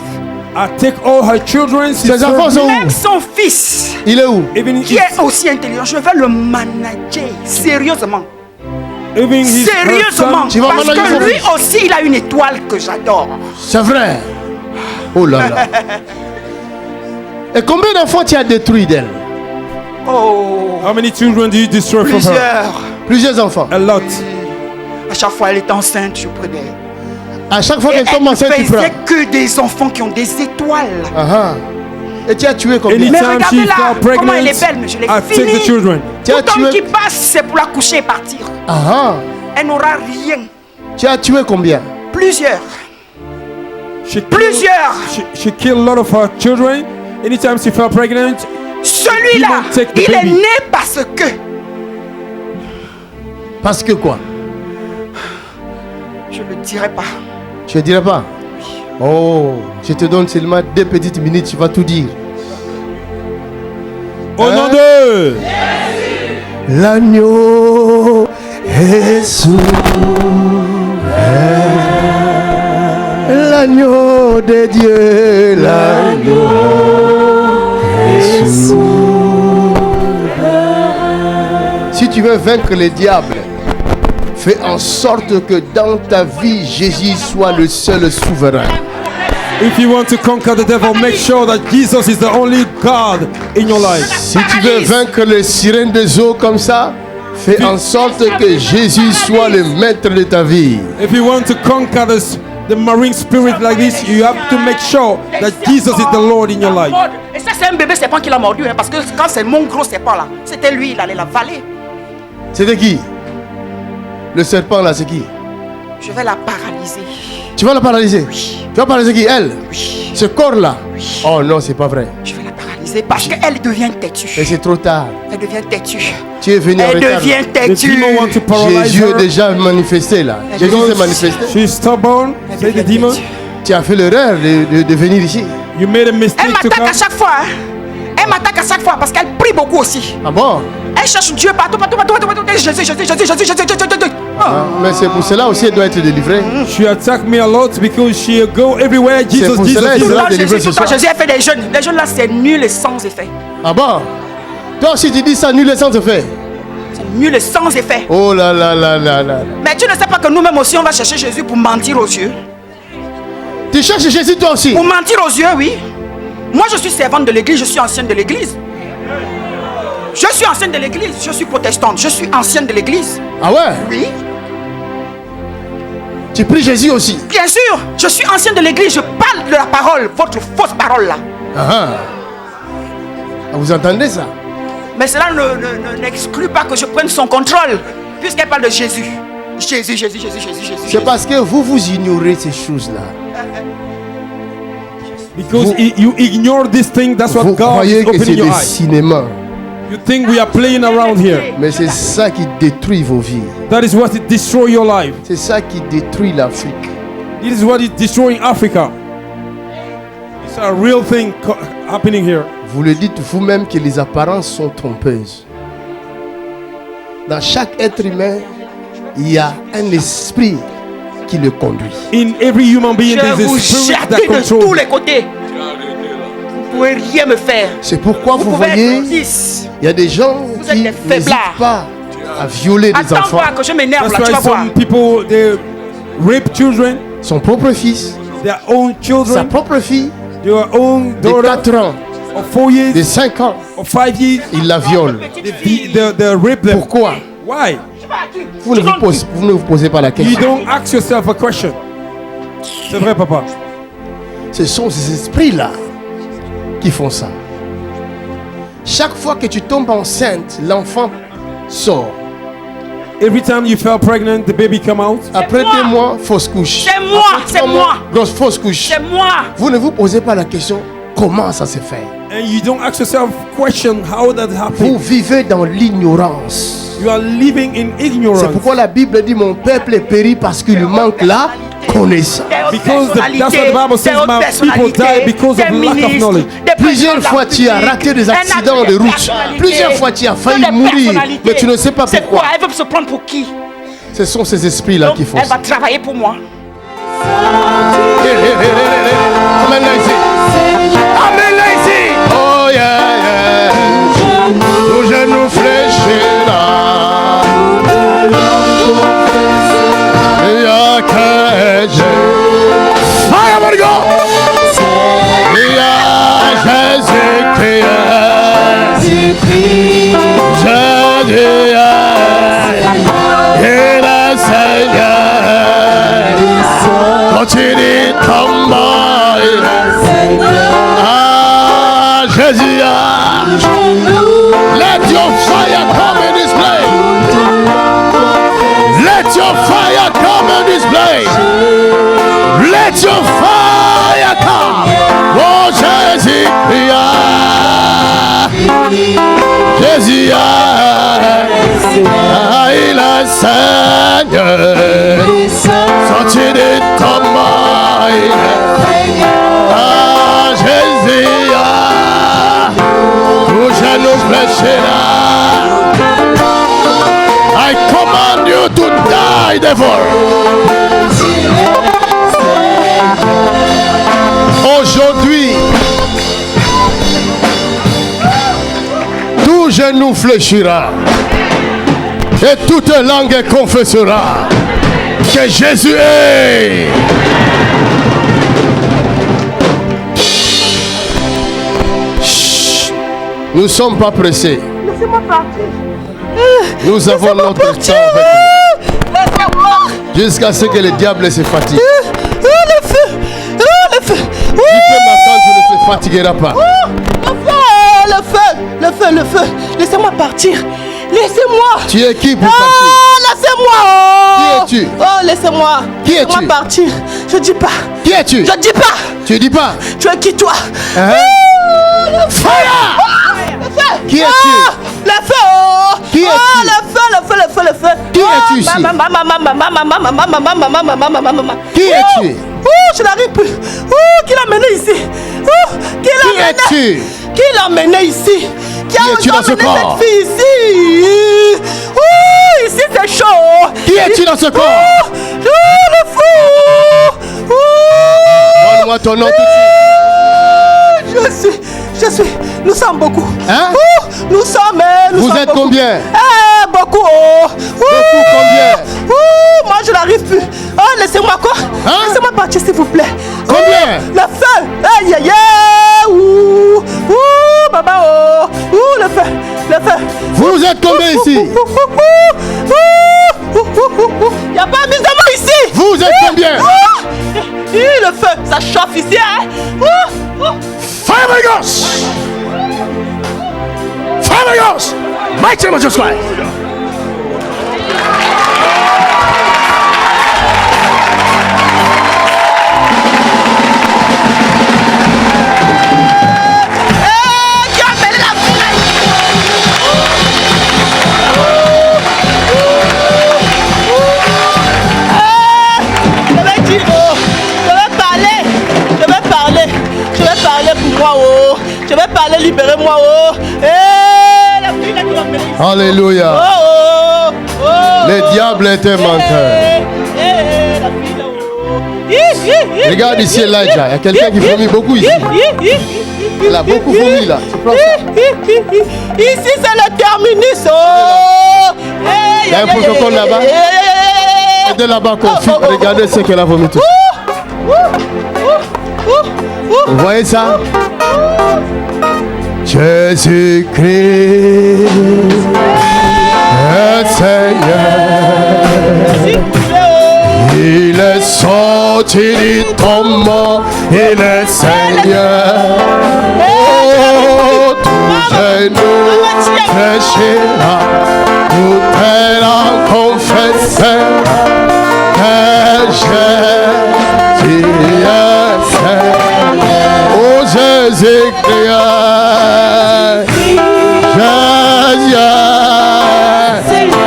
S2: I take all her children. She
S1: Ses enfants
S2: serves
S1: sont
S2: me.
S4: Même
S1: où?
S4: son fils,
S1: Il est où?
S2: Even
S4: qui est aussi intelligent, je vais le manager sérieusement.
S2: his
S4: Sérieusement.
S1: Tu vas
S4: Parce
S1: manager son
S4: que lui
S1: fils.
S4: aussi, il a une étoile que j'adore.
S1: C'est vrai. Oh là là. Et combien d'enfants tu as détruit d'elle?
S4: Oh,
S2: How many children do you destroy from her?
S4: plusieurs.
S1: Plusieurs enfants.
S2: A lot.
S4: À chaque fois, elle est enceinte, je prenais.
S1: À chaque fois
S4: Et
S1: qu'elle tombe
S4: elle
S1: enceinte, tu prends.
S4: faisait que des enfants qui ont des étoiles.
S1: Ah ah. Et tu as tué combien?
S2: Anytime
S4: regardez
S2: she
S4: là,
S2: fell
S4: comment
S2: pregnant,
S4: elle est belle, mais je l'ai
S2: I take
S4: finie.
S2: the children.
S1: Tu as
S4: Tout homme
S1: tué.
S4: qui passe, c'est pour la coucher et partir.
S1: Ah ah.
S4: Elle n'aura rien.
S1: Tu as tué combien?
S4: Plusieurs.
S2: Plusieurs. She killed a lot of her children. Anytime she fell pregnant,
S4: Celui-là,
S2: Demon take the
S4: il est
S2: baby.
S4: né parce que
S1: Parce que quoi?
S4: je ne le dirai pas.
S1: Je ne dirai pas. Oh, je te donne seulement 2 petites minutes, tu vas tout dire.
S2: au nom
S1: Hein?
S2: de
S1: L'agneau est souverain. L'agneau de Dieu, l'agneau est souverain. Si tu veux vaincre le diable, fais en sorte que dans ta vie, Jésus soit le seul souverain.
S2: If you want to conquer the devil, make sure that Jesus is the only God in your life.
S1: Si tu veux vaincre les sirènes des eaux comme ça, fais en sorte que Jésus soit le maître de ta vie.
S2: If you want to conquer the marine spirit like this, you have to make sure that Jesus is the Lord in your life.
S4: Et ça, c'est un bébé serpent qui l'a mordu. Hein, parce que quand c'est mon gros serpent là, c'était lui, il allait l'avaler.
S1: C'était qui? Le serpent là, c'est qui?
S4: Je vais la paralyser.
S1: Tu vas la paralyser?
S4: Oui.
S1: Tu vas paralyser qui? Elle?
S4: Oui.
S1: Ce corps là?
S4: Oui.
S1: Oh non, c'est pas vrai.
S4: Je vais la paralyser parce qu'elle devient têtue.
S1: Et c'est trop tard.
S4: Elle devient têtue.
S1: Tu es venu en
S4: Elle
S1: retard.
S4: devient
S2: The
S4: têtue.
S2: demon want to paralyze
S1: Jésus est
S2: her.
S1: déjà manifesté là. Jésus s'est manifesté.
S2: She's stubborn.
S4: Elle
S2: Say the
S4: devient
S2: demon.
S4: têtue.
S1: Tu as fait l'erreur de venir ici.
S2: You made a
S4: Elle
S2: mistake to
S4: m'attaque
S2: come.
S4: à chaque fois. Hein. Elle m'attaque à chaque fois parce qu'elle prie beaucoup aussi.
S1: Ah bon?
S4: Elle cherche Dieu partout, partout, partout, partout, partout. Jésus, Jésus, Jésus, Jésus, Jésus, Jésus, Jésus.
S1: Ah, mais c'est pour cela aussi elle doit être délivrée.
S2: She attacked me a lot because she go everywhere. Jesus,
S1: pour
S2: Jesus,
S1: cela,
S2: Jesus.
S1: elle sera
S4: Tout le temps,
S1: délivrée
S4: Jésus,
S1: ce
S4: tout le temps,
S1: soir.
S4: Jésus a fait des jeûnes. Les jeûnes là, c'est nul et sans effet.
S1: Ah bon? Toi aussi tu dis ça nul et sans effet.
S4: C'est nul et sans effet.
S1: Oh là là là là là.
S4: Mais tu ne sais pas que nous-mêmes aussi, on va chercher Jésus pour mentir aux yeux.
S1: Tu cherches Jésus toi aussi?
S4: Pour mentir aux yeux, oui. Moi, je suis servante de l'église, je suis ancienne de l'église. Je suis ancienne de l'église, je suis protestante, je suis ancienne de l'église.
S1: Ah ouais?
S4: Oui.
S1: Tu pries Jésus aussi?
S4: Bien sûr, je suis ancienne de l'église, je parle de la parole, votre fausse parole là.
S1: Ah ah. Ah, vous entendez ça?
S4: Mais cela n'exclut pas que je prenne son contrôle, puisqu'elle parle de Jésus. Jésus, Jésus, Jésus, Jésus, Jésus.
S1: C'est parce que vous ignorez ces choses-là.
S2: Because you ignore this thing, that's what
S1: Vous
S2: God
S1: croyez
S2: is
S1: que c'est
S2: opening your
S1: des
S2: eyes.
S1: cinémas.
S2: You think we are playing around here.
S1: Mais c'est ça qui détruit vos vies.
S2: That is what it destroy your life.
S1: C'est ça qui détruit l'Afrique.
S2: This is what is destroying Africa. It's a real thing happening here.
S1: Vous le dites vous-même que les apparences sont trompeuses. Dans chaque être humain, il y a un esprit qui le conduit.
S2: In every human being,
S4: Je
S2: there is
S4: vous
S2: a spirit that
S4: jette de tous
S2: controls.
S4: les côtés. Vous ne pouvez rien me faire.
S1: C'est pourquoi vous
S4: pouvez
S1: voyez,
S4: être 10.
S1: il y a des gens
S4: Vous êtes
S1: qui
S4: des
S1: n'hésitent
S4: faiblards.
S1: pas à violer des
S4: Attends
S1: enfants.
S4: voir que je m'énerve
S2: That's
S4: là, tu
S2: why
S4: vas voir.
S2: some people they rape children,
S1: Son propre fils,
S2: their own
S1: sa
S2: children,
S1: propre fille,
S2: their own
S1: de
S2: daughter
S1: 4 ans,
S2: of 4 years,
S1: de 5 ans,
S2: of 5 years,
S1: il la viole.
S2: they rape them.
S1: Pourquoi?
S2: Why?
S1: Vous ne vous posez pas la
S2: You
S1: question.
S2: don't ask yourself a question. C'est vrai, papa.
S1: Ce sont ces esprits-là qui font ça. Chaque fois que tu tombes enceinte, l'enfant sort.
S2: Every time you fell pregnant, the baby come out.
S1: Après
S4: moi.
S1: 2 mois, fausse couche.
S4: C'est moi,
S1: Après
S4: c'est
S1: 3 mois,
S4: moi.
S1: grosse fausse couche.
S4: C'est moi.
S1: Vous ne vous posez pas la question comment ça se fait.
S2: And you don't ask yourself question how that
S1: Vous
S2: happened.
S1: vivez dans l'ignorance.
S2: You are living in ignorance.
S1: C'est pourquoi la Bible dit mon peuple est péri parce qu'il lui manque la connaissance.
S2: Because that's what the Bible says, my people die because of lack of knowledge.
S1: Plusieurs fois tu as raté des accidents de route. Plusieurs fois tu as failli mourir, mais tu ne sais pas
S4: C'est quoi?
S1: pourquoi.
S4: Elle veut se prendre pour qui?
S1: Ce sont ces esprits-là
S4: Donc,
S1: qui font
S4: elle
S1: ça.
S4: va travailler pour moi.
S1: Amène-la ici. Amène-la ici. Oh yeah, yeah. Nos genoux fléchis là. Il y a que Jésus. Fire, Holy Ghost. Il y a Jésus-Christ. Jésus, il est Seigneur. Continue ton bail. Ah, Jésus. Let your fire come in this place. Let your fire come in this place. Let your fire come. Oh, Jésus. Jésus. Il est Seigneur. Sorti de ton bail. Ah, Jésus. Nous genoux fléchis là. I command you to die, devil. Aujourd'hui, tout genou fléchira et toute langue confessera que Jésus est. Chut. Nous ne sommes pas pressés.
S4: Laissez-moi partir.
S1: Nous avons notre temps avec nous.
S4: Laissez-moi.
S1: Jusqu'à ce que le diable se fatigue.
S4: Le feu. Le feu.
S1: Tu peux m'attendre, tu ne se fatigueras pas.
S4: Le feu. Laissez-moi partir. Laissez-moi.
S1: Tu es qui pour partir?
S4: Laissez-moi.
S1: Qui es-tu?
S4: Oh, laissez-moi.
S1: Qui es-tu?
S4: Laissez-moi partir. Je dis pas.
S1: Qui es-tu?
S4: Je dis pas.
S1: Tu dis pas?
S4: Tu es qui toi?
S1: Hein? Fire!
S4: Le feu.
S1: Qui es-tu?
S4: Le feu.
S1: Qui es-tu?
S4: Le feu.
S1: Qui es-tu ici? Qui es-tu?
S4: Je n'arrive plus. Qui l'a mené ici? Qui
S1: es-tu?
S4: Qui l'a mené ici? Qui
S1: es-tu dans ce corps?
S4: cette fille ici? Ici c'est chaud.
S1: Qui es-tu dans ce corps?
S4: Le fou.
S1: Donne-moi ton nom tout de suite.
S4: Je suis. Nous sommes beaucoup.
S1: Hein?
S4: Nous sommes.
S1: Vous êtes
S4: beaucoup.
S1: combien?
S4: Beaucoup.
S1: Beaucoup combien?
S4: Moi je n'arrive plus. Oh, laissez-moi quoi?
S1: Hein?
S4: Laissez-moi partir s'il vous plaît.
S1: Combien?
S4: Le feu. Aïe aïe aïe. Baba le feu.
S1: Vous êtes combien ici?
S4: Il n'y a pas un musulman ici.
S1: Vous êtes combien?
S4: Le feu, ça chauffe ici.
S1: Fire my Ghost! Fire my Ghost! Mighty name of Jesus Christ!
S4: Je vais parler, libérez-moi. La fille là qui va venir.
S1: Alléluia. Le diable est un menteur.
S4: La fille là.
S1: Regarde ici Elijah, il y a quelqu'un qui vomit beaucoup ici. Il a beaucoup vomi là. Tu prends ça?
S4: Ici c'est le terminus.
S1: Il y a un protocole là-bas. De là-bas qu'on filme. Regardez ce qu'elle a vomi tout. Vous voyez ça? Jésus-Christ est Seigneur. Il est sorti du tombeau. Il est Seigneur. Oh, tout genou fléchira. Tout est en confesseur. Que Jésus est Seigneur. Oh, Jésus-Christ. Jésus.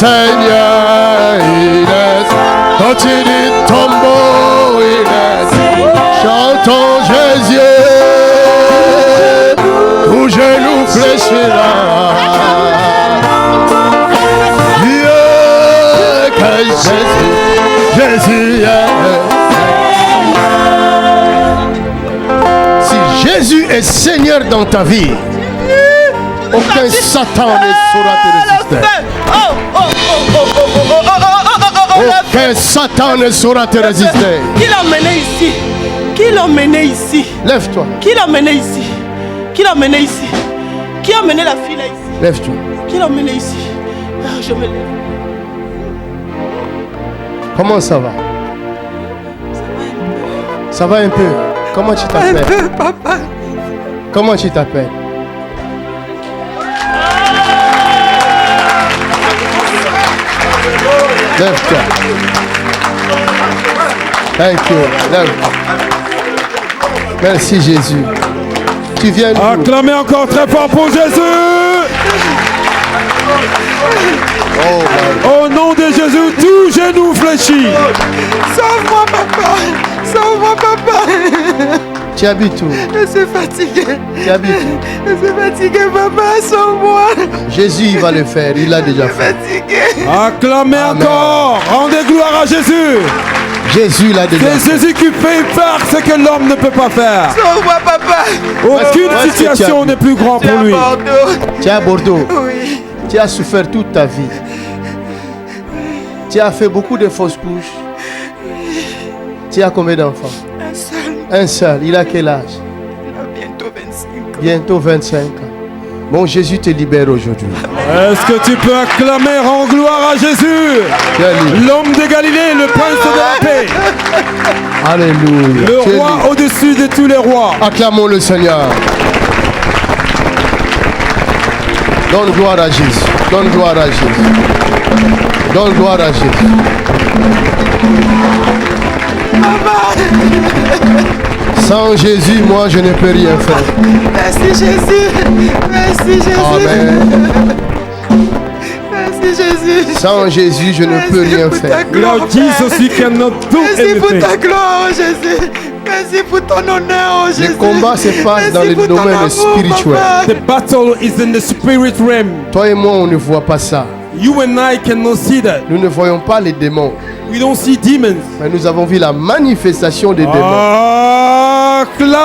S1: Seigneur, il est. Quand tu dis tombeau, il est. Chantons Jésus, tout genou fléchira. Dieu, que Jésus est. Si Jésus est Seigneur dans ta vie, aucun Satan ne saura te résister. Aucun Satan ne saura te résister.
S5: Qui l'a emmené ici? Qui l'a emmené ici?
S1: Lève-toi.
S5: Qui l'a emmené ici? Qui l'a emmené ici? Qui a emmené la fille là ici?
S1: Lève-toi.
S5: Qui l'a emmené ici? Ah, je me lève.
S1: Comment ça va? Ça va un peu. Comment tu t'appelles?
S5: Papa.
S1: Comment tu t'appelles? Lève-toi. Thank you. Lève-toi. Merci Jésus. Tu viens d'où?
S2: Acclamez encore très fort pour Jésus. Au nom de Jésus, tout genou fléchit.
S5: Sauve-moi, papa. Sauve-moi, papa.
S1: Tu habites où?
S5: Je suis fatigué.
S1: Tu habites où?
S5: Je suis fatigué, papa. Sauve-moi.
S1: Jésus, il va le faire. Il l'a déjà fait.
S5: Fatigué.
S2: Acclamez
S1: Amen.
S2: encore. Rendez gloire à Jésus.
S1: Jésus l'a déjà
S2: C'est
S1: fait.
S2: Jésus qui peut faire ce que l'homme ne peut pas faire.
S5: Sauve-moi, papa.
S2: Aucune
S1: Où est-ce que
S2: situation
S1: tu
S2: n'est plus grande
S5: Tu es
S2: pour
S5: à
S2: lui.
S5: Bordeaux.
S1: Tu es à Bordeaux.
S5: Oui.
S1: Tu as souffert toute ta vie. Tu as fait beaucoup de fausses couches. Tu as combien d'enfants?
S5: Un seul.
S1: Un seul. Il a quel âge?
S5: Il a bientôt 25 ans.
S1: Bientôt 25 ans. Bon, Jésus te libère aujourd'hui.
S2: Est-ce que tu peux acclamer, rends gloire à Jésus,
S1: Tu es libre.
S2: l'homme de Galilée, le prince de la paix,
S1: Alléluia.
S2: le
S1: Tu es
S2: roi
S1: libre.
S2: au-dessus de tous les rois.
S1: Acclamons le Seigneur. Donne gloire à Jésus. Donne gloire à Jésus. Donne gloire à Jésus. Sans Jésus, moi, je ne peux rien faire.
S5: Merci Jésus. Merci Jésus.
S1: Amen.
S5: Merci Jésus.
S1: Sans Jésus, je ne peux rien faire.
S2: Without Jesus, you cannot do
S5: Merci pour ta
S2: anything.
S5: gloire, oh Jésus. Merci pour ton honneur, oh Jésus.
S1: Le combat se passe
S5: Merci
S1: dans le
S5: pour ton
S1: domaine
S5: amour,
S1: spirituel.
S5: papa.
S2: The battle is in the spirit realm.
S1: Toi et moi, on ne voit pas ça.
S2: You and I cannot see that.
S1: Nous ne voyons pas les démons.
S2: We don't see demons.
S1: Mais nous avons vu la manifestation des démons.
S2: Acclame.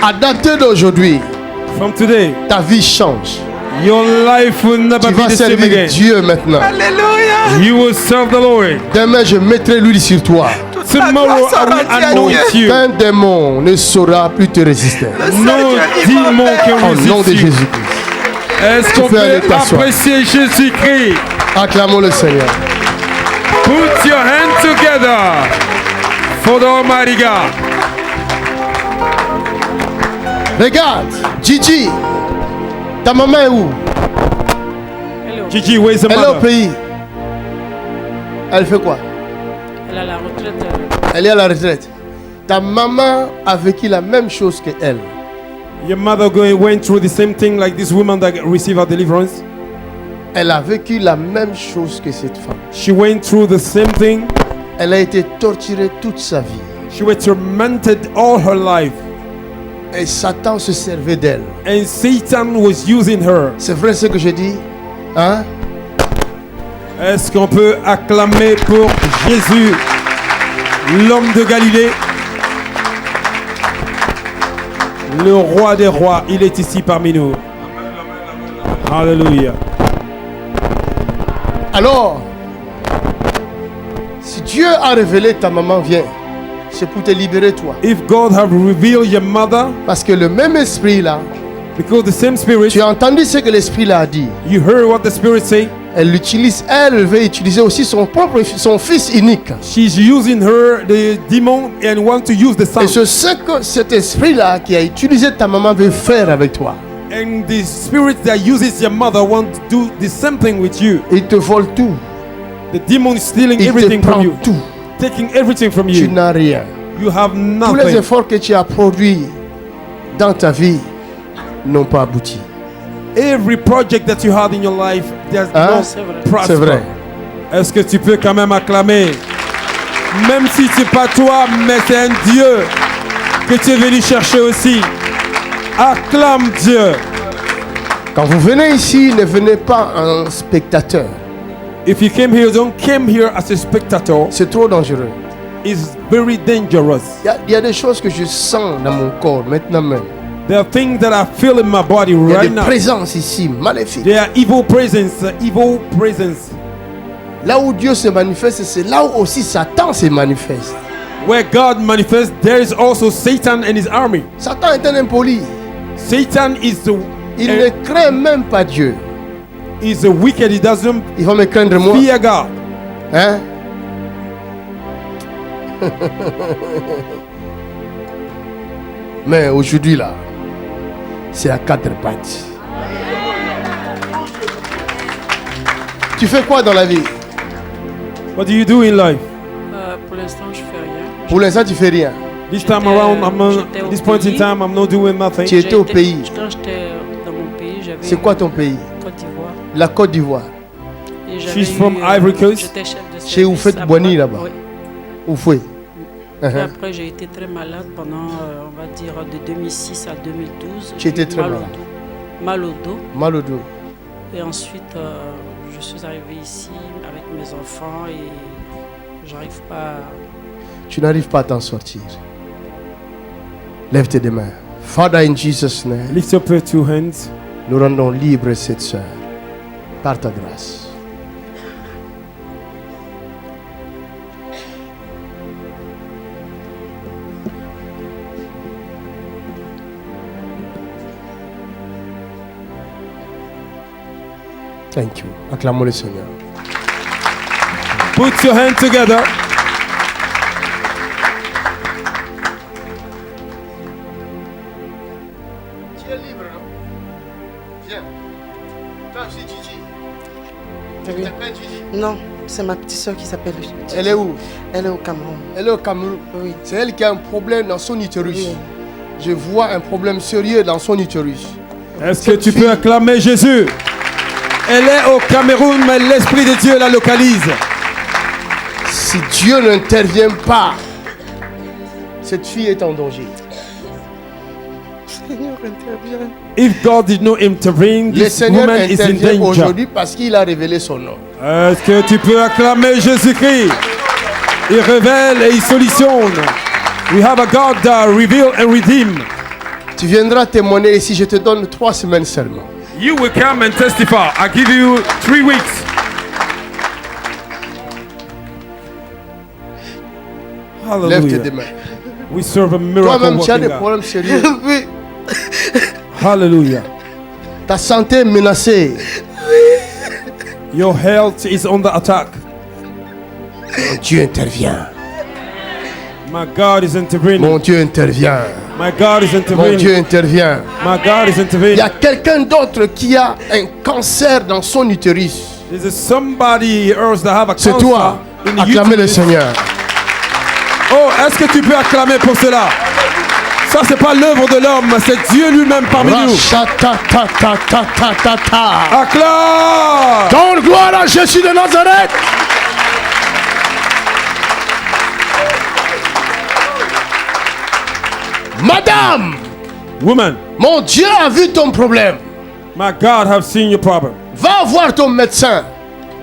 S1: À dater d'aujourd'hui,
S2: From today,
S1: ta vie change.
S2: your life will never
S1: Tu
S2: be
S1: vas
S2: the same
S1: servir
S2: again.
S1: Dieu maintenant.
S5: Alléluia.
S2: You will serve the Lord.
S1: Demain, je mettrai l'huile sur toi.
S5: Toute la
S2: Tomorrow,
S5: gloire
S2: I
S5: sera
S2: will
S5: rendue à
S2: anoint
S5: Dieu.
S2: you.
S1: Qu'un démon ne saura plus te résister.
S5: Le seul
S2: No
S5: Dieu vivant,
S2: demon
S5: Père.
S2: can
S1: Au nom de
S2: resist you.
S1: Jésus-Christ.
S2: Est-ce qu'on
S1: peux aller
S2: peut
S1: t'asseoir.
S2: apprécier Jésus-Christ?
S1: Acclamons le Seigneur.
S2: Put your hands together for the Almighty God.
S1: Regarde, Gigi, ta maman est où?
S2: Gigi, where's the
S1: Elle est au
S2: mother?
S1: pays. Elle fait quoi?
S6: Elle a la retraite.
S1: Elle est à la retraite. Ta maman a vécu la même chose que elle.
S2: Your mother went through the same thing like this woman that received her deliverance.
S1: Elle a vécu la même chose que cette femme.
S2: She went through the same thing.
S1: Elle a été torturée toute sa vie.
S2: She was tormented all her life.
S1: Et Satan se servait d'elle.
S2: And Satan was using her.
S1: C'est vrai ce que je dis? Hein?
S2: Est-ce qu'on peut acclamer pour Jésus, l'homme de Galilée, le roi des rois? Il est ici parmi nous. Alléluia.
S1: Alors, si Dieu a révélé ta maman, viens. C'est pour te libérer toi.
S2: If God have revealed your mother,
S1: Parce que le même esprit là,
S2: because the same spirit,
S1: tu as entendu ce que l'esprit là a dit.
S2: you heard what the spirit say.
S1: Elle l'utilise, elle veut utiliser aussi son fils unique.
S2: She's using her, the demon, and want to use the son.
S1: Et c'est ce que cet esprit là qui a utilisé ta maman veut faire avec toi.
S2: And the spirit that uses your mother want to do the same thing with you.
S1: Il te vole tout.
S2: The demon is stealing
S1: Il te
S2: everything
S1: prend
S2: from you,
S1: tout.
S2: taking everything from
S1: Tu
S2: you.
S1: n'as rien.
S2: You have
S1: Tous les
S2: nothing.
S1: efforts que tu as produits dans ta vie n'ont pas abouti.
S2: Every project that you had in your life, does
S1: Hein?
S2: not
S6: C'est vrai.
S2: prosper.
S1: C'est vrai.
S2: Est-ce que tu peux quand même acclamer? Même si c'est pas toi, mais c'est un Dieu que tu es venu chercher aussi. Acclame Dieu.
S1: Quand vous venez ici, ne venez pas en spectateur.
S2: If you came here, don't come here as a spectator.
S1: C'est trop dangereux.
S2: It's very dangerous.
S1: Il y a des choses que je sens dans mon corps maintenant même.
S2: There are things that I feel in my body
S1: Il y a
S2: right
S1: des
S2: now.
S1: présences ici, maléfiques.
S2: There are evil presence, evil presence.
S1: Là où Dieu se manifeste, c'est là où aussi Satan se manifeste.
S2: Where God manifests, there is also Satan and his army.
S1: Satan est un impoli.
S2: Satan is the
S1: Il ne craint même pas Dieu.
S2: is the wicked. He doesn't
S1: Il va me craindre moi.
S2: fear God.
S1: Hein? Mais aujourd'hui là, c'est à quatre pattes. Tu fais quoi dans la vie?
S2: What do you do in life?
S6: Pour l'instant, je fais rien.
S1: Pour l'instant, tu fais rien.
S2: This time
S6: J'étais-
S2: around, I'm not,
S6: j'étais au
S2: this point in
S6: pays.
S2: time, I'm not doing nothing.
S1: Tu étais au
S6: J'ai été-
S1: pays.
S6: Quand j'étais dans mon pays, j'avais.
S1: C'est quoi ton pays?
S6: Côte d'Ivoire.
S1: La Côte d'Ivoire.
S6: Et j'avais
S2: She's from
S6: eu,
S2: Ivory Coast.
S6: J'étais chef de service.
S1: Chez Oufet
S6: après-
S1: Boigny, là-bas.
S6: Oui.
S1: Où fouet?
S6: Puis après, j'ai été très malade pendant, on va dire, de 2006 à 2012.
S1: Tu étais
S6: J'ai eu
S1: très
S6: mal au
S1: malade.
S6: dos. Mal au dos.
S1: Mal au dos.
S6: Et ensuite, je suis arrivé ici avec mes enfants et j'arrive pas.
S1: Tu n'arrives pas à t'en sortir. Lève tes deux mains. Father, in Jesus' name,
S2: Lift up your two hands.
S1: nous rendons libre cette sœur par ta grâce. Thank you. Acclamons le Seigneur.
S2: Put your hands together.
S1: Tu es libre, non? Viens. Toi aussi, Gigi.
S7: Oui.
S1: t'appelles Gigi?
S7: Non, c'est ma petite soeur qui s'appelle Gigi.
S1: Elle est où?
S7: Elle est au Cameroun.
S1: Elle est au Cameroun.
S7: Oui.
S1: C'est elle qui a un problème dans son utérus.
S7: Oui.
S1: Je vois un problème sérieux dans son utérus.
S2: Est-ce que
S1: Cette
S2: tu
S1: fille-
S2: peux acclamer Jésus? Elle est au Cameroun, mais l'Esprit de Dieu la localise.
S1: Si Dieu n'intervient pas, cette fille est en danger.
S7: Seigneur, interviens.
S2: If God did not intervene,
S1: Le
S2: this
S1: Seigneur
S2: woman is in
S1: intervient
S2: danger.
S1: aujourd'hui parce qu'il a révélé son nom.
S2: Est-ce que tu peux acclamer Jésus-Christ? Il révèle et il solutionne. We have a God that reveal and redeem.
S1: Tu viendras témoigner ici, je te donne 3 semaines seulement.
S2: You will come and testify. I give you 3 weeks.
S1: Lève tes deux
S2: Hallelujah.
S1: mains.
S2: We serve a miracle
S1: Toi-même, tu as
S2: working
S1: des
S2: God.
S1: problèmes sérieux.
S7: Oui.
S2: Hallelujah.
S1: Ta santé est menacée.
S2: Your health is under attack.
S1: Mon Dieu intervient.
S2: My God is intervening.
S1: Mon Dieu intervient.
S2: My God is
S1: Mon Dieu
S2: intervening.
S1: intervient.
S2: My God is
S1: Il y
S2: intervening.
S1: a quelqu'un d'autre qui a un cancer dans son utérus.
S2: There's somebody else that have a
S1: C'est
S2: cancer
S1: toi.
S2: in the
S1: Acclamez le
S2: uterus.
S1: Seigneur.
S2: Oh, est-ce que tu peux acclamer pour cela? Ça, c'est pas l'œuvre de l'homme, c'est Dieu lui-même parmi nous.
S1: Rachatatatata.
S2: Acclame!
S1: Donne gloire à Jésus de Nazareth. Madame,
S2: Woman,
S1: mon Dieu a vu ton problème.
S2: my God have seen your problem.
S1: Va voir ton médecin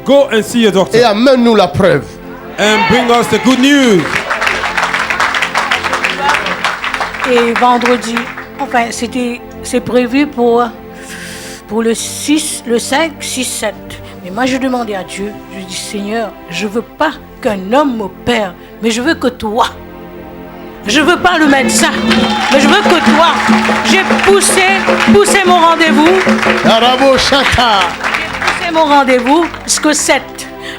S2: Go and see your doctor
S1: et amène-nous la preuve.
S2: and bring us the good news.
S8: Et vendredi, enfin, c'est prévu pour le 6, le 5, 6, 7. Mais moi, je demandais à Dieu, je dis, Seigneur, je veux pas qu'un homme m'opère, mais je veux que toi. Je veux pas le médecin, mais je veux que toi. J'ai poussé mon rendez-vous.
S1: Arabo Chata.
S8: C'est mon rendez-vous jusqu'au 7.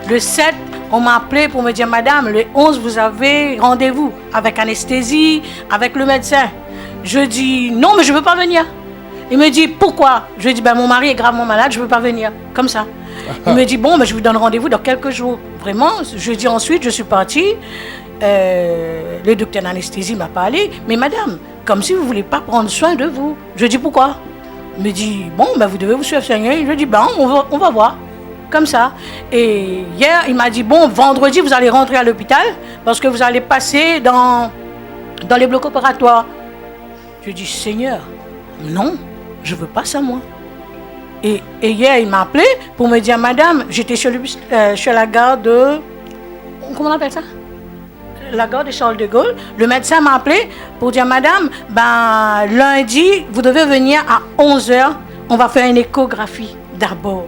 S8: Le 7, on m'a appelé pour me dire, Madame, le 11, vous avez rendez-vous avec anesthésie, avec le médecin. Je dis, non, mais je ne veux pas venir. Il me dit, pourquoi? Je dis, ben, mon mari est gravement malade, je ne veux pas venir. Comme ça. Il me dit, bon, ben, je vous donne rendez-vous dans quelques jours. Vraiment, je dis ensuite, je suis partie. Le docteur d'anesthésie m'a parlé. Mais madame, comme si vous ne voulez pas prendre soin de vous. Je dis pourquoi? Il me dit, bon, ben, vous devez vous suivre Seigneur. Je dis, ben, on va voir. Comme ça. Et hier, il m'a dit, bon, vendredi, vous allez rentrer à l'hôpital parce que vous allez passer dans les blocs opératoires. Je dis, Seigneur, non, je ne veux pas ça, moi. Et hier, il m'a appelé pour me dire, madame, j'étais sur la gare de... Comment on appelle ça? La gare de Charles de Gaulle. Le médecin m'a appelé pour dire, madame, ben, lundi, vous devez venir à 11h. On va faire une échographie d'abord.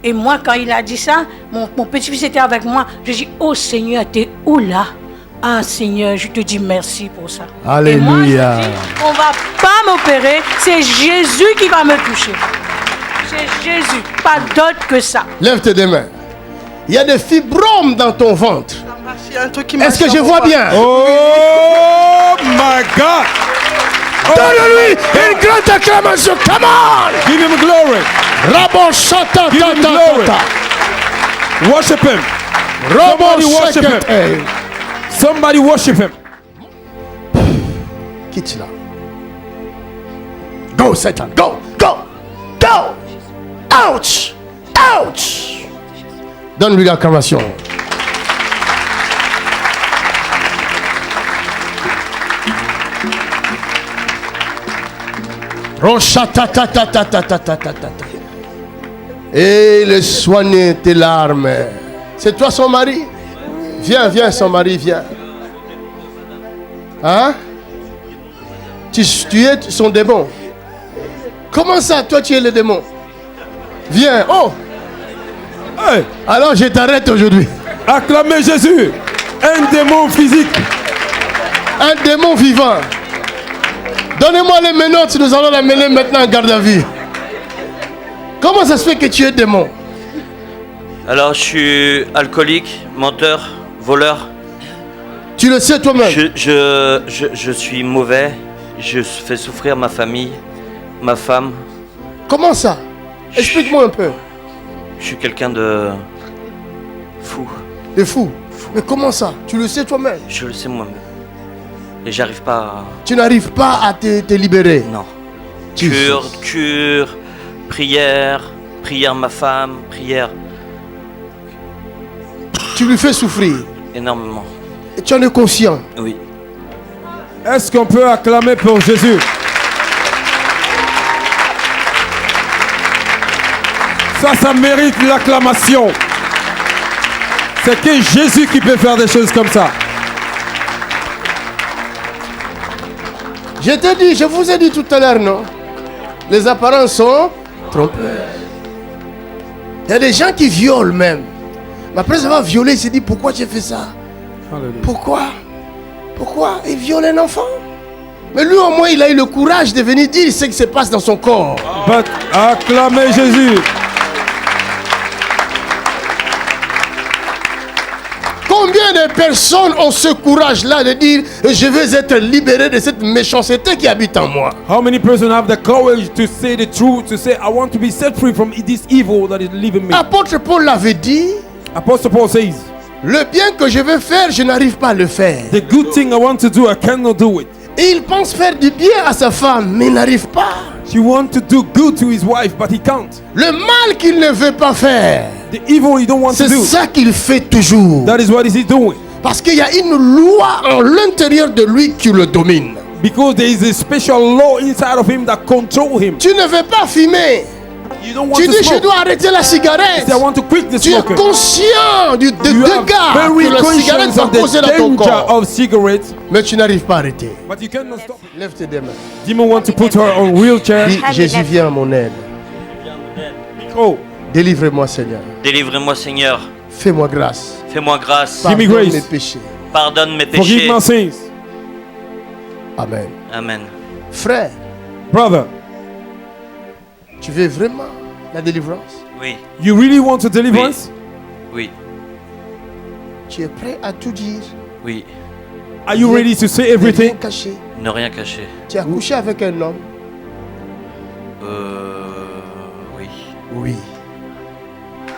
S8: Et moi, quand il a dit ça, mon petit-fils était avec moi. Je dis, oh Seigneur, t'es où là? Ah Seigneur, je te dis merci pour ça.
S1: Alléluia.
S8: Et moi, je dis, on ne va pas m'opérer, c'est Jésus qui va me toucher. C'est Jésus, pas d'autre que ça.
S1: Lève tes deux mains. Il y a des fibromes dans ton ventre.
S7: Il y a un truc qui
S1: Est-ce que je vois bien?
S2: Oh my God!
S1: Donne-lui une grande acclamation. Come on!
S2: Give him glory.
S1: Rabo shata
S2: Give
S1: ta
S2: him
S1: ta
S2: glory.
S1: ta.
S2: Worship him.
S1: Rabo
S2: Somebody worship
S1: shakata.
S2: him. Somebody worship him.
S1: Quitte là. Go Satan. Go. Go. Go. Ouch. Ouch. Donne-lui l'acclamation. Et le soigner tes larmes. C'est toi son mari? Viens, viens, son mari, viens. Hein? Tu es son démon. Comment ça, toi tu es le démon? Viens, oh!
S2: Hey,
S1: Alors je t'arrête aujourd'hui.
S2: acclamez Jésus. Un démon physique.
S1: Un démon vivant. Donnez-moi les menottes, nous allons la mener maintenant en garde à vue. Comment ça se fait que tu es démon?
S9: Alors, je suis alcoolique, menteur, voleur.
S1: Tu le sais toi-même.
S9: Je suis mauvais. Je fais souffrir ma famille, ma femme.
S1: Comment ça? Explique-moi un peu.
S9: Je suis quelqu'un de fou.
S1: De fou. Mais comment ça? Tu le sais toi-même.
S9: Je le sais moi-même. Et j'arrive pas à...
S1: Tu n'arrives pas à te libérer.
S9: Non.
S1: Jesus.
S9: Cure, prière ma femme, prière
S1: Tu lui fais souffrir.
S9: énormément.
S1: Et tu en es conscient.
S9: Oui.
S2: Est-ce qu'on peut acclamer pour Jésus? Ça mérite l'acclamation. C'est que Jésus qui peut faire des choses comme ça.
S1: Je vous ai dit tout à l'heure, non? Les apparences sont trompeuses. Il y a des gens qui violent même. Mais après avoir violé, il s'est dit, pourquoi tu as fait ça? Pourquoi? Pourquoi? Il viole un enfant. Mais lui au moins, il a eu le courage de venir dire ce qui se passe dans son corps.
S2: Acclamez Jésus.
S1: Combien de personnes ont ce courage-là de dire je veux être libéré de cette méchanceté qui habite en moi?
S2: How many persons have the courage to say the truth, to say I want to be set free from this evil that is living me?
S1: Apôtre Paul l'avait dit,
S2: Apostle Paul says,
S1: le bien que je veux faire, je n'arrive pas à le faire.
S2: the good thing I want to do, I cannot do it.
S1: Et il pense faire du bien à sa femme, mais il n'arrive pas.
S2: He wants to do good to his wife, but he can't.
S1: Le mal qu'il ne veut pas faire,
S2: The evil he don't want to
S1: c'est
S2: do,
S1: ça qu'il fait toujours.
S2: that is what is he doing.
S1: Parce qu'il y a une loi en l'intérieur de lui qui le domine.
S2: Because there is a special law inside of him that control him.
S1: Tu ne veux pas fumer.
S2: You don't want
S1: Tu
S2: to
S1: dis je
S2: smoke.
S1: dois arrêter la cigarette.
S2: Say, I want to quit the
S1: Tu es
S2: smoking.
S1: conscient des
S2: You are
S1: dégâts
S2: very
S1: que la cigarette
S2: conscious
S1: va
S2: of the
S1: causer dans ton
S2: danger
S1: corps.
S2: of cigarettes,
S1: Mais tu n'arrives pas à arrêter.
S2: but you cannot stop.
S1: Lève tes deux mains.
S2: Demon want to put her on wheelchair.
S1: Dis, Jésus viens à mon aide.
S2: Oh,
S1: Délivre-moi Seigneur.
S9: Délivrez-moi, Seigneur.
S1: Fais-moi grâce.
S9: Fais-moi grâce.
S2: Give me
S1: Pardonne
S2: grace.
S1: mes péchés.
S9: Pardonne mes
S2: forgive
S9: péchés.
S2: my sins.
S1: Amen.
S9: Amen.
S1: Frère,
S2: Brother,
S1: tu veux vraiment la délivrance?
S9: Oui,
S2: you really want to deliver us?
S9: oui,
S1: Tu es prêt à tout dire?
S9: oui.
S2: Are you ready to say
S1: Rien
S2: everything?
S1: caché.
S9: Ne rien cacher.
S1: Tu as couché avec un homme?
S9: Oui.
S1: Oui.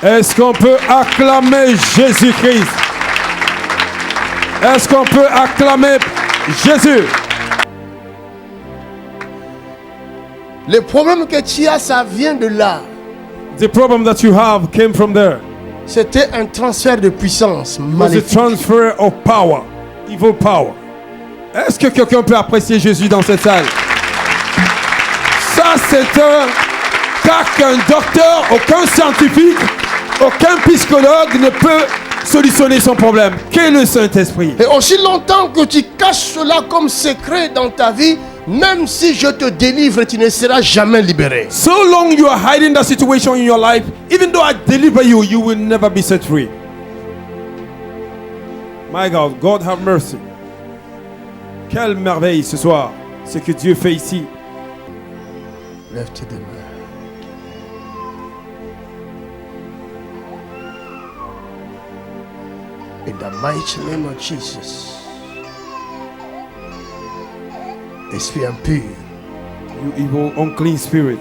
S2: Est-ce qu'on peut acclamer Jésus-Christ? Est-ce qu'on peut acclamer Jésus?
S1: Le problème que tu as, ça vient de là.
S2: The problem that you have came from there.
S1: C'était un transfert de puissance
S2: It was a
S1: maléfique.
S2: transfer of power, evil power. Est-ce que quelqu'un peut apprécier Jésus dans cette salle? Ça, c'est un cas qu'un docteur, aucun scientifique, aucun psychologue ne peut solutionner son problème. Qu'est le Saint-Esprit?
S1: Et aussi longtemps que tu caches cela comme secret dans ta vie, même si je te délivre, tu ne seras jamais libéré.
S2: So long you are hiding that situation in your life, even though I deliver you, you will never be set free. My God, God have mercy. Quelle merveille ce soir, ce que Dieu fait ici.
S1: Lève tes deux mains. In the mighty name of Jesus. Esprit impur,
S2: You evil, unclean spirit,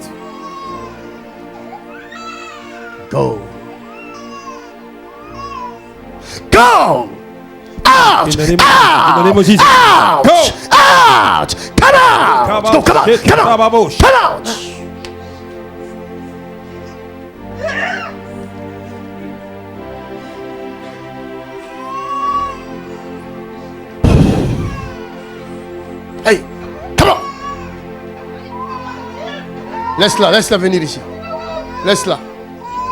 S1: go. Go! Out!
S2: in the name
S1: Out!
S2: of Jesus.
S1: Out!
S2: Go!
S1: Out! Come out! No, come on! Come on! Come out! Hey! Come on! Laisse-la venir ici. Laisse-la.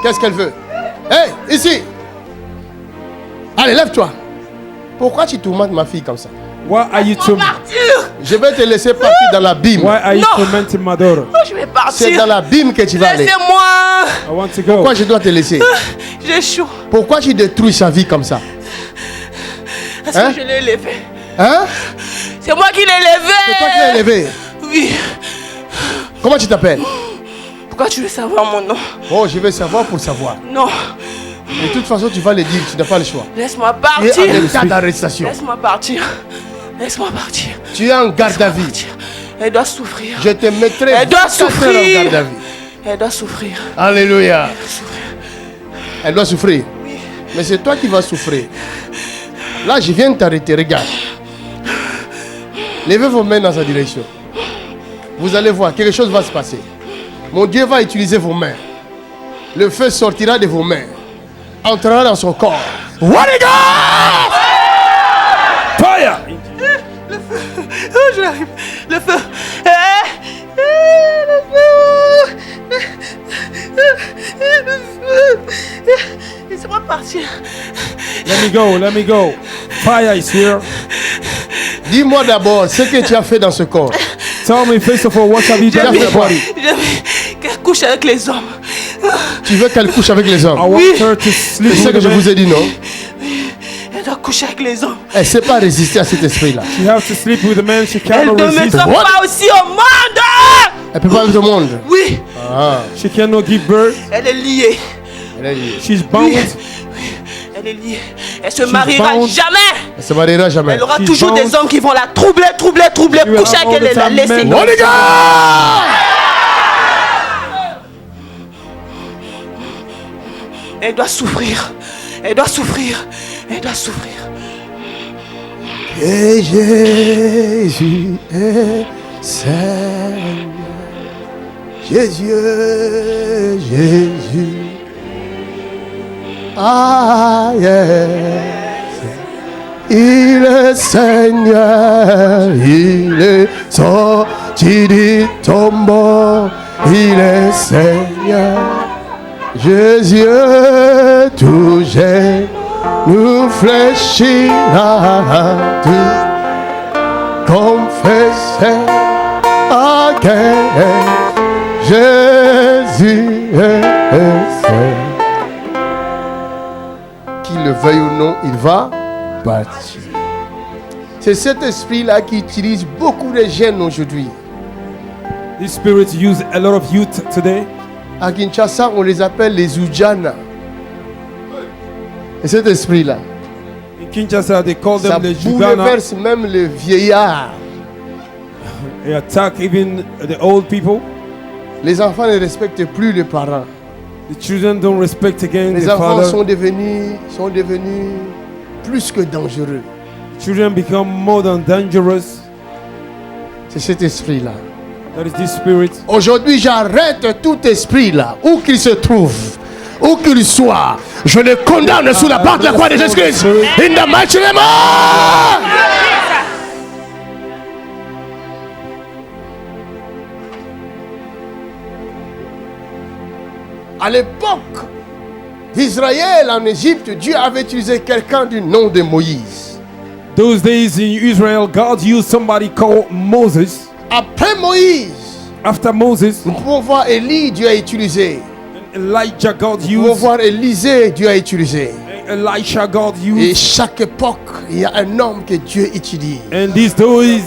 S1: Qu'est-ce qu'elle veut? Hey! Ici! Allez, lève-toi. Pourquoi tu tourmentes ma fille comme ça?
S2: Why are you
S1: Je vais te laisser partir dans l'abîme.
S2: Why are you
S5: Non.
S2: tormenting my daughter?
S5: Je vais
S1: C'est dans
S5: partir.
S1: l'abîme que tu vas aller.
S5: Laissez-moi.
S2: I want to go.
S1: Pourquoi je dois te laisser?
S5: J'ai chaud.
S1: Pourquoi tu détruis sa vie comme ça?
S5: Parce
S1: Hein?
S5: que je l'ai élevé.
S1: Hein?
S5: C'est moi qui l'ai élevé.
S1: C'est toi qui l'as élevé.
S5: Oui.
S1: Comment tu t'appelles?
S5: Pourquoi tu veux savoir mon nom?
S1: Oh, je vais savoir pour savoir.
S5: Non.
S1: De toute façon, tu vas le dire, tu n'as pas le choix.
S5: Laisse-moi
S1: Tu es en
S5: partir.
S1: état d'arrestation.
S5: Laisse-moi partir. Laisse-moi partir.
S1: Tu es en garde à vue.
S5: Partir. Elle doit souffrir.
S1: Je te mettrai
S5: Elle doit
S1: 24 heures en
S5: souffrir.
S1: garde à vue.
S5: Elle doit souffrir.
S1: Alléluia. Elle doit souffrir. Mais c'est toi qui vas souffrir. Là, je viens de t'arrêter. Regarde. Levez vos mains dans sa direction. Vous allez voir, quelque chose va se passer. Mon Dieu va utiliser vos mains. Le feu sortira de vos mains. Entrera dans son corps. Holy God!
S2: Fire!
S5: Oh, j'arrive. Le feu. Le feu. Laissez-moi partir.
S2: Let me go, let me go. Fire is here.
S1: Dis-moi d'abord ce que tu as fait dans ce corps.
S2: Tell me first of all, what have you done in the body?
S5: Qu'elle couche avec les hommes.
S1: Tu veux qu'elle couche avec les
S2: I
S1: hommes.
S2: want her to sleep
S1: C'est ce
S2: with
S1: que
S2: the
S1: je vous
S2: men.
S1: ai dit, non?
S5: Elle doit coucher avec les hommes.
S1: Elle ne sait pas résister à cet esprit-là.
S2: She have to sleep with the men. She
S5: Elle
S2: cannot
S5: ne me
S2: resist.
S5: donne
S1: What?
S5: pas aussi au monde.
S1: Elle peut pas avec le monde.
S5: Oui,
S1: Ah,
S2: She cannot give birth.
S5: elle est liée.
S1: elle est liée.
S2: She's bound.
S5: Elle est liée. Elle se mariera
S2: bound.
S5: jamais.
S1: Elle se mariera jamais.
S5: Elle aura
S2: She's
S5: toujours
S2: bound.
S5: des hommes qui vont la troubler,
S2: You will
S5: coucher
S2: have
S5: avec
S2: all
S5: elle et
S2: the
S5: la
S2: time
S5: laisser.
S2: men.
S1: Holy God!
S5: Elle doit souffrir. Elle doit souffrir. Elle doit souffrir.
S1: Et Jésus est Seigneur. Jésus, Jésus. Ah, yes. Il est Seigneur. Il est sorti du tombeau. Il est Seigneur. Jésus touché, nous fléchira tout, confesser à quel Jésus est Seigneur. Qu'il le veuille ou non, il va partir. C'est cet esprit-là qui utilise beaucoup de jeunes aujourd'hui.
S2: This spirit use a lot of youth today.
S1: À Kinshasa, on les appelle les Oudjana. Et cet esprit-là,
S2: In Kinshasa, they call
S1: ça
S2: them the Jugana.
S1: bouleverse même les vieillards.
S2: They attack even the old people.
S1: Les enfants ne respectent plus les parents.
S2: The children don't respect again
S1: Les
S2: the
S1: enfants
S2: father.
S1: sont devenus plus que dangereux.
S2: Children become more than dangerous.
S1: C'est cet esprit-là.
S2: That is this spirit.
S1: Aujourd'hui, j'arrête tout esprit là, où qu'il se trouve, où qu'il soit. Je le condamne sous la porte de la croix de Jésus-Christ. In the mighty name of... À l'époque d'Israël en Égypte, Dieu avait utilisé quelqu'un du nom de Moïse.
S2: Those days in Israel, God used somebody called Moses.
S1: Après Moïse,
S2: After Moses,
S1: nous pouvons voir Élie, Dieu a utilisé.
S2: Elijah, God
S1: Nous pouvons
S2: used.
S1: voir Élisée, Dieu a utilisé.
S2: Elisha, God
S1: Et
S2: used.
S1: chaque époque, il y a un homme que Dieu utilise.
S2: And these days,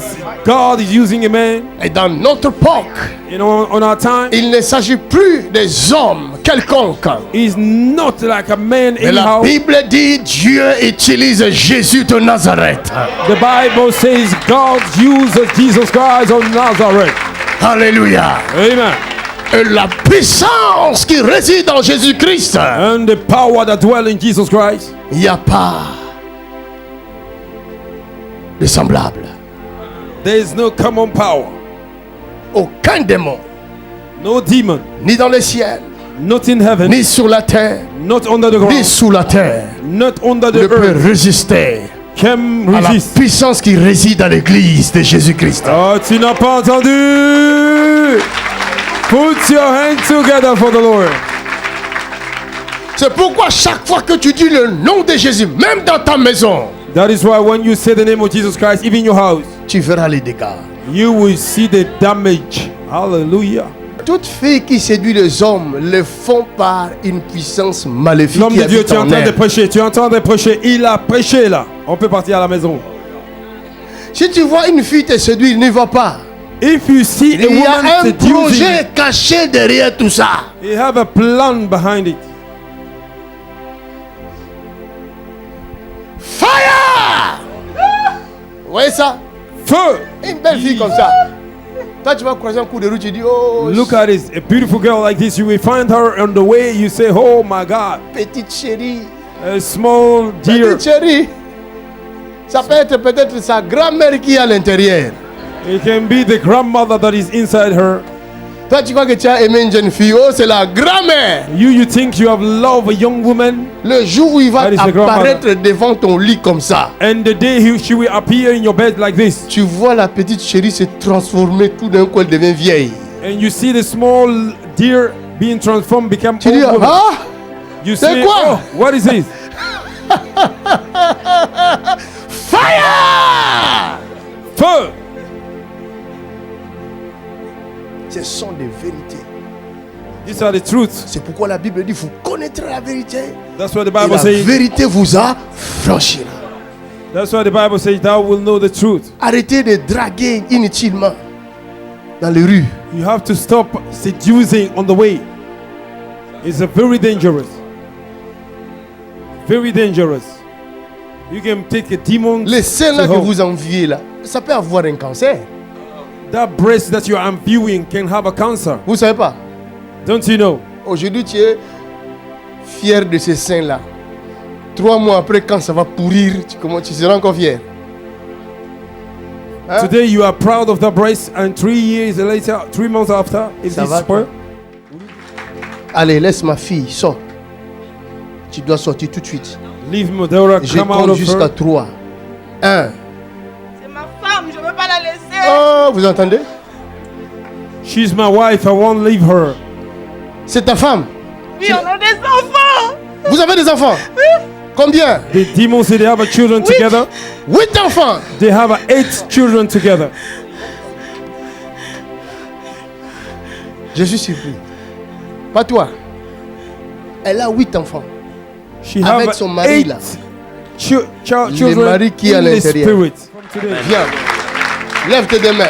S2: God is using a man.
S1: Et dans notre époque,
S2: You know, on our time,
S1: il ne s'agit plus des hommes quelconques.
S2: he's not like a man
S1: Mais la
S2: anyhow.
S1: Bible dit Dieu utilise Jésus de Nazareth.
S2: The Bible says God uses Jesus Christ of Nazareth.
S1: Alléluia.
S2: Amen.
S1: Et la puissance qui réside en Jésus-Christ,
S2: And the power that dwells in Jesus Christ,
S1: il n'y a pas de semblable.
S2: there is no common power.
S1: Aucun démon,
S2: No demon,
S1: ni dans le ciel,
S2: not in heaven,
S1: ni sur la terre,
S2: not under the
S1: ni
S2: ground,
S1: sous la terre,
S2: not under
S1: ne
S2: the
S1: peut
S2: earth,
S1: résister
S2: can
S1: à la
S2: resist.
S1: puissance qui réside dans l'église de Jésus-Christ.
S2: Oh, tu n'as pas entendu? Put your hands together for the Lord.
S1: C'est pourquoi chaque fois que tu dis le nom de Jésus, même dans ta maison,
S2: That is why when you say the name of Jesus Christ, even in your house,
S1: tu verras les dégâts.
S2: you will see the damage. Hallelujah.
S1: Toute fille qui séduit les hommes le font par une puissance maléfique
S2: L'homme
S1: qui
S2: de Dieu,
S1: habite
S2: tu es en
S1: en
S2: train de
S1: elle.
S2: prêcher, tu es en train de prêcher. Il a prêché là. On peut partir à la maison.
S1: Si tu vois une fille te séduire, n'y va pas.
S2: If you see a
S1: Il y a
S2: woman
S1: un
S2: seducing,
S1: projet caché derrière tout ça.
S2: you have a plan behind it.
S1: Fire! Vous voyez ça?
S2: Feu!
S1: Une belle fille comme ça. Toi, tu vas croiser un coup de route, tu dis, oh,
S2: Look at this. A beautiful girl like this. You will find her on the way. You say, oh my God.
S1: petite chérie.
S2: A small deer.
S1: Petite chérie. Ça peut être peut-être sa grand-mère qui est à l'intérieur.
S2: It can be the grandmother that is inside her.
S1: Toi, tu crois que tu as aimé une jeune fille. Oh, c'est la grand-mère.
S2: You think you have loved a young woman,
S1: Le jour où il va
S2: That is the grandmother.
S1: apparaître devant ton lit comme ça,
S2: and the day she will appear in your bed like this,
S1: tu vois la petite chérie se transformer, tout d'un coup elle devient vieille.
S2: and you see the small deer being transformed, become
S1: Tu dis,
S2: old woman.
S1: ah,
S2: You
S1: c'est
S2: say,
S1: quoi?
S2: oh, what is this?
S1: fire!
S2: Feu!
S1: Ce sont des vérités.
S2: These are the truths.
S1: C'est pourquoi la Bible dit, vous connaîtrez la vérité.
S2: That's what the
S1: Et
S2: Bible
S1: la
S2: says.
S1: vérité vous affranchira.
S2: That's what the Bible says. Thou will know the truth.
S1: Arrêtez de draguer inutilement dans les rues.
S2: You have to stop seducing on the way. It's a very dangerous. Very dangerous. You can take a demon.
S1: Les seins là
S2: to
S1: que
S2: home.
S1: vous enviez là, ça peut avoir un cancer.
S2: That breast that you are viewing can have a cancer.
S1: Vous savez pas?
S2: Don't you know?
S1: Aujourd'hui, tu es fier de ces seins là. 3 mois après, quand ça va pourrir, tu seras encore fier. Hein?
S2: Today you are proud of the breast, and 3 years later, 3 months after, if
S1: Ça
S2: this
S1: va,
S2: spoil,
S1: Allez, laisse ma fille, sors. Tu dois sortir tout de suite.
S2: leave my daughter,
S1: Je
S2: come out
S1: compte
S2: of
S1: jusqu'à
S2: her.
S1: 3. 1.
S5: C'est ma femme, je ne veux pas la laisser.
S1: Oh, vous entendez?
S2: She's my wife, I won't leave her.
S1: C'est ta femme.
S5: Oui, on a des enfants.
S1: Vous avez des enfants? Combien?
S2: The demons say they have children together.
S1: 8 enfants.
S2: They have 8 children together.
S1: Je suis surpris. Pas toi. Elle a 8 enfants.
S2: She
S1: Avec
S2: have
S1: son mari,
S2: 8
S1: là.
S2: children
S1: mari qui est à
S2: in the
S1: l'intérieur.
S2: spirit. Today,
S1: Viens. Lève tes deux mains.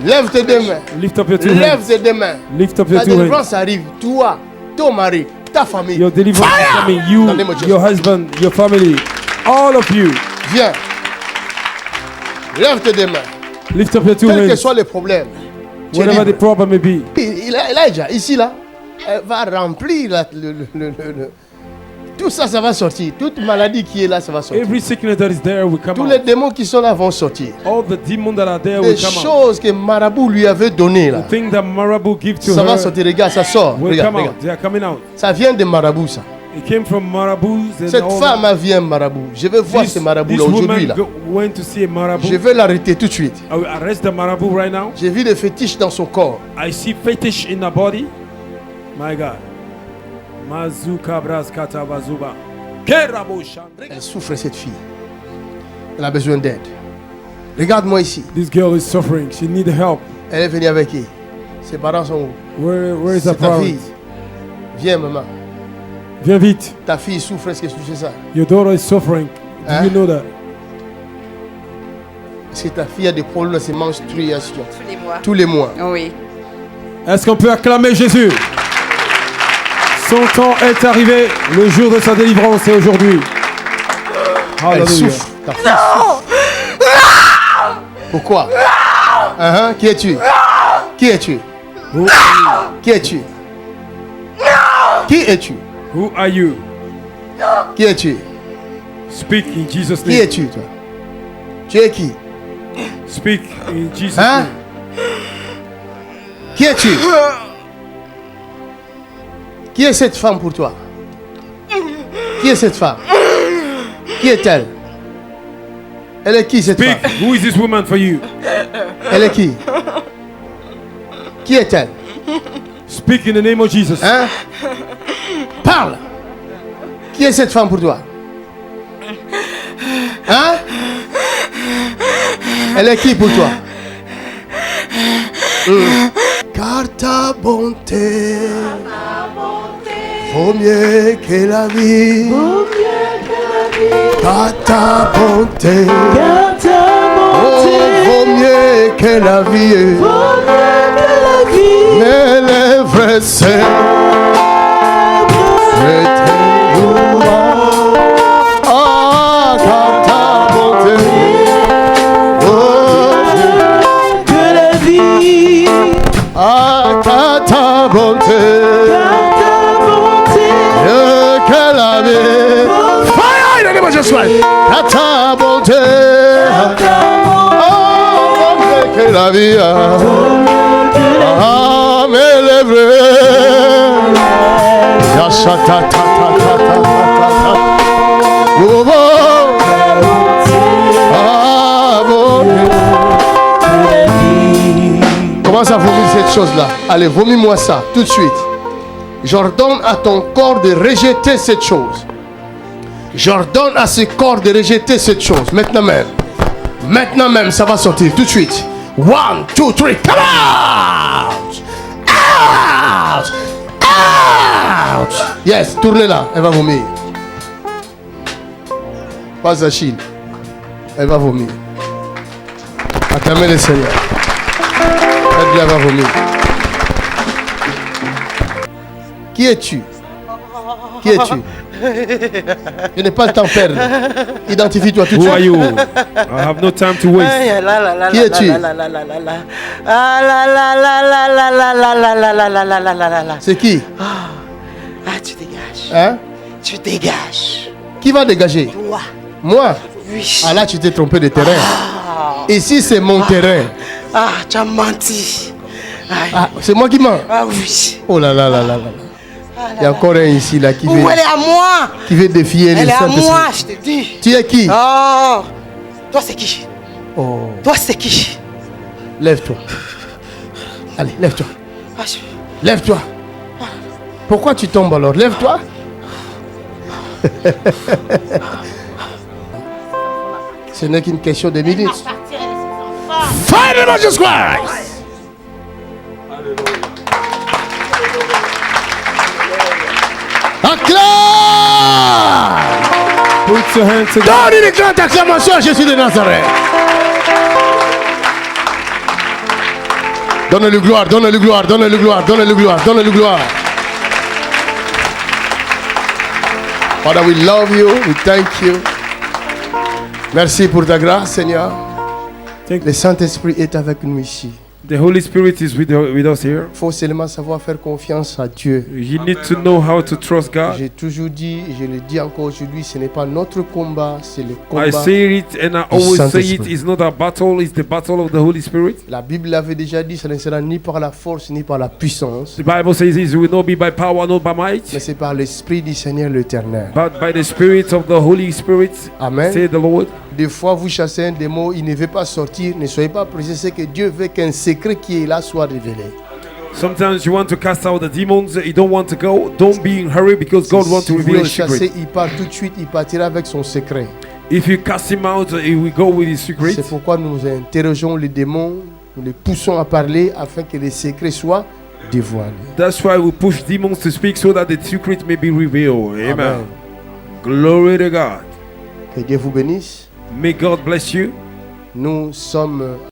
S1: Lève tes deux mains.
S2: lift up your 2
S1: Lève
S2: hands.
S1: tes deux mains.
S2: Lift up your
S1: La
S2: 2 hands.
S1: délivrance arrive. Toi, ton mari, ta famille.
S2: Your deliverance is
S1: Fire!
S2: coming.
S1: Dans
S2: You,
S1: le nom de Jésus.
S2: your husband, your family, all of you.
S1: Viens. Lève tes deux mains.
S2: Lift up your 2
S1: Quel que
S2: hands.
S1: soit le problème. tu es
S2: Whatever the
S1: libre.
S2: problem may be.
S1: Il a déjà, ici là, elle va remplir Tout ça, ça va sortir. Toute maladie qui est là, ça va sortir.
S2: Every sickness that is there will come
S1: Tous
S2: out.
S1: les démons qui sont là vont sortir.
S2: All the demons that are there
S1: Les
S2: will come out.
S1: choses que Marabout lui avait données là,
S2: The thing that Marabout give to
S1: ça va
S2: her
S1: sortir. Regarde, ça sort.
S2: will
S1: Regarde,
S2: come
S1: regarde.
S2: out. They are coming out.
S1: Ça vient de Marabout, ça.
S2: It came from Marabouts. And
S1: Cette
S2: all
S1: femme a vient Marabout. Je vais voir ce Marabout là aujourd'hui là.
S2: Went to see a Marabout.
S1: Je vais l'arrêter tout de suite.
S2: I will arrest the Marabout right now.
S1: J'ai vu des fétiches dans son corps.
S2: I see fetish in the body. My God. Mazuka braskata bazuba. Kerabo shandre.
S1: Elle souffre, cette fille. Elle a besoin d'aide. Regarde-moi ici.
S2: This girl is suffering. She need help.
S1: Elle est venue avec qui? Ses parents sont où?
S2: Where is
S1: C'est
S2: her
S1: ta
S2: parents?
S1: fille. Viens, maman.
S2: Viens vite.
S1: Ta fille souffre, est-ce que tu sais ça?
S2: Your daughter is suffering. Do
S1: Hein?
S2: you know that?
S1: Est-ce que ta fille a des problèmes dans ses menstruations?
S3: Tous les mois.
S1: Tous les mois.
S3: Oui.
S2: Est-ce qu'on peut acclamer Jésus? Son temps est arrivé. Le jour de sa délivrance est aujourd'hui.
S1: Elle
S2: Hallelujah.
S1: souffre. Ta fille souffre. Pourquoi? Qui es-tu? Qui es-tu? Qui es-tu? Qui es-tu?
S2: Who are you?
S1: Qui es-tu?
S2: Speak in Jesus'
S1: Qui
S2: name.
S1: es-tu, toi? Tu es qui?
S2: Speak in Jesus'
S1: Hein?
S2: name.
S1: Qui es-tu? Qui est cette femme pour toi? Qui est cette femme? Qui est-elle? Elle est qui cette
S2: Speak.
S1: femme?
S2: Who is this woman for you?
S1: Elle est qui? Qui est-elle?
S2: Speak in the name of Jesus.
S1: Hein? Parle! Qui est cette femme pour toi? Hein? Elle est qui pour toi? Car ta bonté vaut mieux que la vie. Car ta bonté vaut mieux que la vie. Mais les vrais c'est ah, car ta bonté
S5: Que la vie,
S1: ah, car ta bonté que la vie. Fire in the name of Jesus Christ. Car ta bonté oh, que la vie. Ah, mais les vrais. Yasha ta ta ta ta ta ta ta. Oh, oh. Ah, bon. Commence à vomir cette chose-là. Allez, vomis-moi ça tout de suite. J'ordonne à ton corps de rejeter cette chose. J'ordonne à ce corps de rejeter cette chose. Maintenant même. Maintenant même, ça va sortir tout de suite. 1, 2, 3, come out! Out! Out! Yes, tournez-la, elle va vomir. Pas Achille. Elle va vomir. Acclamez le Seigneur. Elle va vomir. Qui es-tu? Qui es-tu? Je n'ai pas le temps de perdre. Identifie-toi tout de
S2: Who
S1: suite.
S2: are you? I have no time to waste.
S1: Qui es-tu? C'est qui?
S7: Ah, tu dégages.
S1: Hein?
S7: Tu dégages.
S1: Qui va dégager?
S7: Toi.
S1: Moi?
S7: Oui.
S1: Ah là, tu t'es trompé de terrain. Ici, c'est mon terrain.
S7: Ah, tu as menti. Aïe.
S1: Ah, c'est moi qui mens.
S7: Ah oui.
S1: Oh là là là là là. Il y a encore un ici là qui
S7: Où
S1: veut,
S7: elle est à moi.
S1: qui veut défier les
S7: Elle est à
S1: Saint-Esprit.
S7: moi, je te dis.
S1: Tu es qui?
S7: Oh. Toi, c'est qui?
S1: Oh,
S7: Toi, c'est qui?
S1: lève-toi. Allez, lève-toi.
S7: Ah,
S1: Lève-toi. Pourquoi tu tombes alors? Lève-toi. Ce n'est qu'une question de minutes. Fire in Jesus Christ! Acclame!
S2: Put your hands together.
S1: Donne une grande acclamation à Jésus de Nazareth. Donne-lui gloire, donne-lui gloire, donne-lui gloire, donne-lui gloire, donne-lui gloire. Father, we love you, we thank you. Merci pour ta grâce, Seigneur.
S2: Thank
S1: Le Saint-Esprit est avec nous ici.
S2: The Holy Spirit is with us here.
S1: Il faut seulement savoir faire confiance à Dieu.
S2: You need to know how to trust God.
S1: J'ai toujours dit, et je le dis encore aujourd'hui, ce n'est pas notre combat, c'est le combat.
S2: I say it and I always say it. It's not a battle, it's the battle of the Holy Spirit.
S1: La Bible l'avait déjà dit, ça ne sera ni par la force ni par la puissance.
S2: The Bible says it will not be by power, not by might,
S1: mais c'est par l'Esprit du Seigneur l'Éternel.
S2: but by the Spirit of the Holy Spirit.
S1: Amen.
S2: Say the Lord.
S1: Des fois, vous chassez un démon, il ne veut pas sortir. Ne soyez pas pressés, c'est que Dieu veut qu'un secret qui est là soit révélé.
S2: Sometimes you want to cast out the demons, you don't want to go. Don't be in a hurry because God wants to reveal a secret.
S1: Si vous le chassez, il part tout de suite, il partira avec son secret.
S2: If you cast him out, he will go with his secret.
S1: C'est pourquoi nous interrogeons les démons, nous les poussons à parler afin que les secrets soient dévoilés.
S2: That's why we push demons to speak so that the secret may be revealed. Amen.
S1: Amen.
S2: Glory to God.
S1: Que Dieu vous bénisse.
S2: May God bless you.
S1: Nous sommes